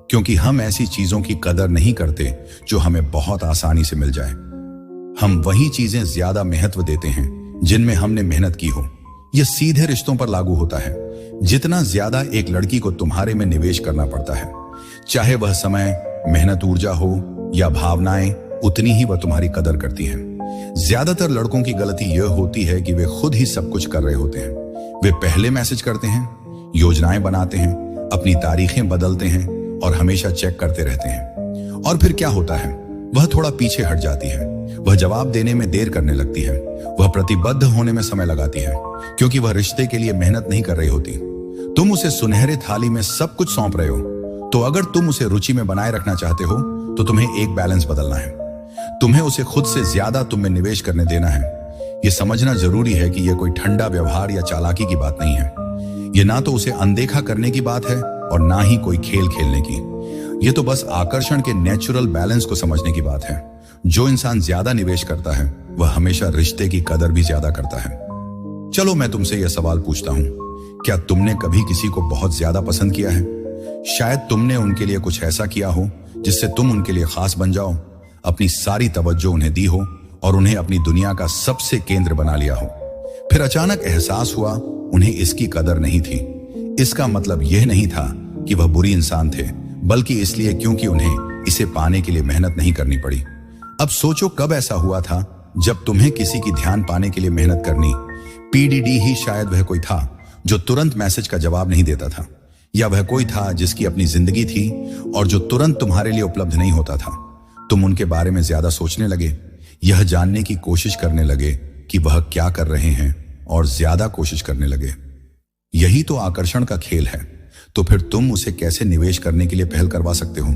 A: क्योंकि हम ऐसी चीजों की कदर नहीं करते जो हमें बहुत आसानी से मिल जाए। हम वही चीजें ज्यादा महत्व देते हैं जिनमें हमने मेहनत की हो। यह सीधे रिश्तों पर लागू होता है। जितना ज्यादा एक लड़की को तुम्हारे में निवेश करना पड़ता है, चाहे वह समय, मेहनत, ऊर्जा हो या भावनाएं, उतनी ही वह तुम्हारी कदर करती है। ज्यादातर लड़कों की गलती यह होती है कि वे खुद ही सब कुछ कर रहे होते हैं। वे पहले मैसेज करते हैं, योजनाएं बनाते हैं, अपनी तारीखें बदलते हैं और हमेशा चेक करते रहते हैं। और फिर क्या होता है? वह थोड़ा पीछे हट जाती है। वह जवाब देने में देर करने लगती है। वह प्रतिबद्ध होने में समय लगाती है, क्योंकि वह रिश्ते के लिए मेहनत नहीं कर रही होती। तुम उसे सुनहरे थाली में सब कुछ सौंप रहे हो, तो अगर तुम उसे रुचि में बनाए रखना चाहते हो तो तुम्हें एक बैलेंस बदलना है। तुम्हें उसे खुद से ज्यादा तुम में निवेश करने देना है। यह समझना जरूरी है कि यह कोई ठंडा व्यवहार या चालाकी की बात नहीं है। यह ना तो उसे अनदेखा करने की बात है और ना ही कोई खेल खेलने की। यह तो बस आकर्षण के नेचुरल बैलेंस को समझने की बात है। जो इंसान ज्यादा निवेश करता है वह हमेशा रिश्ते की कदर भी ज्यादा करता है। चलो मैं तुमसे यह सवाल पूछता हूं, क्या तुमने कभी किसी को बहुत ज्यादा पसंद किया है? शायद तुमने उनके लिए कुछ ऐसा किया हो जिससे तुम उनके लिए खास बन जाओ, अपनी सारी तवज्जो उन्हें दी हो और उन्हें अपनी दुनिया का सबसे केंद्र बना लिया हो। फिर अचानक एहसास हुआ उन्हें इसकी कदर नहीं थी। इसका मतलब यह नहीं था कि वह बुरी इंसान थे, बल्कि इसलिए क्योंकि उन्हें इसे पाने के लिए मेहनत नहीं करनी पड़ी। अब सोचो, कब ऐसा हुआ था जब तुम्हें किसी की ध्यान पाने के लिए मेहनत करनी? पीडीडी ही शायद वह कोई था जो तुरंत मैसेज का जवाब नहीं देता था, या वह कोई था जिसकी अपनी जिंदगी थी और जो तुरंत तुम्हारे लिए उपलब्ध नहीं होता था। तुम उनके बारे में ज्यादा सोचने लगे, यह जानने की कोशिश करने लगे कि वह क्या कर रहे हैं और ज्यादा कोशिश करने लगे। यही तो आकर्षण का खेल है। तो फिर तुम उसे कैसे निवेश करने के लिए पहल करवा सकते हो?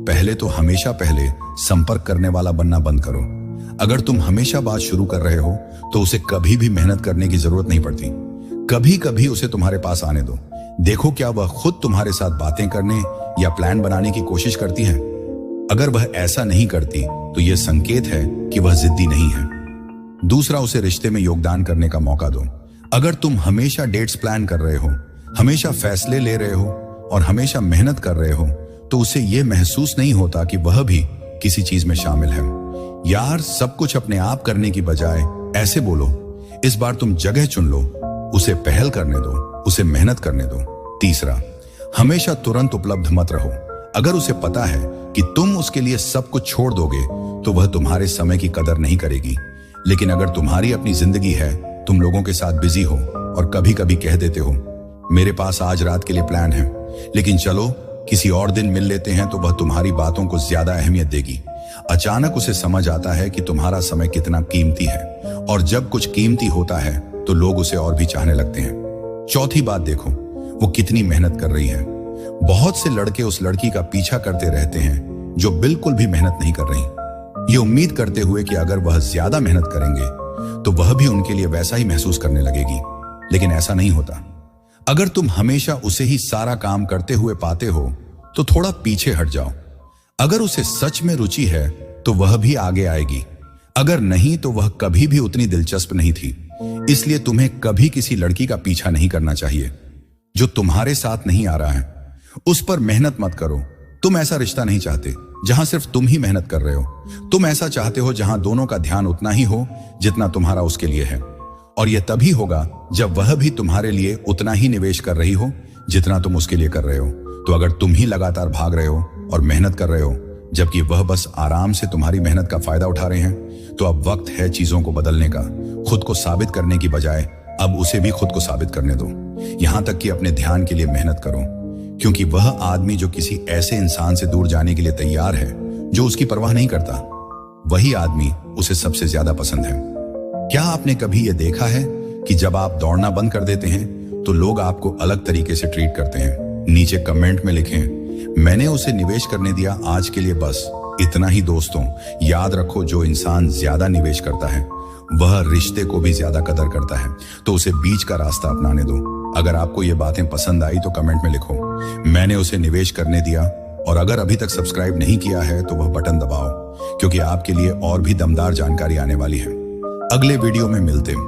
A: पहले तो हमेशा पहले संपर्क करने वाला बनना बंद करो। अगर तुम हमेशा बात शुरू कर रहे हो तो उसे कभी भी मेहनत करने की जरूरत नहीं पड़ती। कभी कभी उसे तुम्हारे पास आने दो। देखो क्या वह खुद तुम्हारे साथ बातें करने या प्लान बनाने की कोशिश करती है। अगर वह ऐसा नहीं करती तो यह संकेत है कि वह जिद्दी नहीं है। दूसरा, उसे रिश्ते में योगदान करने का मौका दो। अगर तुम हमेशा डेट्स प्लान कर रहे हो, हमेशा फैसले ले रहे हो और हमेशा मेहनत कर रहे हो, तो उसे यह महसूस नहीं होता कि वह भी किसी चीज में शामिल है। यार, सब कुछ अपने आप करने की बजाय ऐसे बोलो, इस बार तुम जगह चुन लो, उसे पहल करने दो, उसे मेहनत करने दो। तीसरा, हमेशा तुरंत उपलब्ध मत रहो। अगर उसे पता है कि तुम उसके लिए सब कुछ छोड़ दोगे तो वह तुम्हारे समय की कदर नहीं करेगी। लेकिन अगर तुम्हारी अपनी जिंदगी है, तुम लोगों के साथ बिजी हो और कभी कभी कह देते हो, मेरे पास आज रात के लिए प्लान है, लेकिन चलो किसी और दिन मिल लेते हैं, तो वह तुम्हारी बातों को ज्यादा अहमियत देगी। अचानक उसे समझ आता है कि तुम्हारा समय कितना कीमती है, और जब कुछ कीमती होता है तो लोग उसे और भी चाहने लगते हैं। चौथी बात देखो, वो कितनी मेहनत कर रही है। बहुत से लड़के उस लड़की का पीछा करते रहते हैं जो बिल्कुल भी मेहनत नहीं कर रही, ये उम्मीद करते हुए कि अगर वह ज्यादा मेहनत करेंगे तो वह भी उनके लिए वैसा ही महसूस करने लगेगी। लेकिन ऐसा नहीं होता। अगर तुम हमेशा उसे ही सारा काम करते हुए पाते हो तो थोड़ा पीछे हट जाओ। अगर उसे सच में रुचि है तो वह भी आगे आएगी, अगर नहीं तो वह कभी भी उतनी दिलचस्प नहीं थी। इसलिए तुम्हें कभी किसी लड़की का पीछा नहीं करना चाहिए जो तुम्हारे साथ नहीं आ रहा है। उस पर मेहनत मत करो। तुम ऐसा रिश्ता नहीं चाहते जहां सिर्फ तुम ही मेहनत कर रहे हो। तुम ऐसा चाहते हो जहां दोनों का ध्यान उतना ही हो जितना तुम्हारा उसके लिए है, और यह तभी होगा जब वह भी तुम्हारे लिए उतना ही निवेश कर रही हो जितना तुम उसके लिए कर रहे हो। तो अगर तुम ही लगातार भाग रहे हो और मेहनत कर रहे हो जबकि वह बस आराम से तुम्हारी मेहनत का फायदा उठा रहे हैं, तो अब वक्त है चीजों को बदलने का। खुद को साबित करने की बजाय अब उसे भी खुद को साबित करने दो। यहां तक कि अपने ध्यान के लिए मेहनत करो, क्योंकि वह आदमी जो किसी ऐसे इंसान से दूर जाने के लिए तैयार है जो उसकी परवाह नहीं करता, वही आदमी उसे सबसे ज्यादा पसंद है। क्या आपने कभी यह देखा है कि जब आप दौड़ना बंद कर देते हैं तो लोग आपको अलग तरीके से ट्रीट करते हैं। नीचे कमेंट में लिखें, मैंने उसे निवेश करने दिया, आज के लिए बस इतना ही। दोस्तों, याद रखो, जो इंसान ज्यादा निवेश करता है वह रिश्ते को भी ज्यादा कदर करता है, तो उसे बीच का रास्ता अपनाने दो। अगर आपको ये बातें पसंद आई तो कमेंट में लिखो, मैंने उसे निवेश करने दिया। और अगर अभी तक सब्सक्राइब नहीं किया है तो वह बटन दबाओ, क्योंकि आपके लिए और भी दमदार जानकारी आने वाली है। अगले वीडियो में मिलते हैं।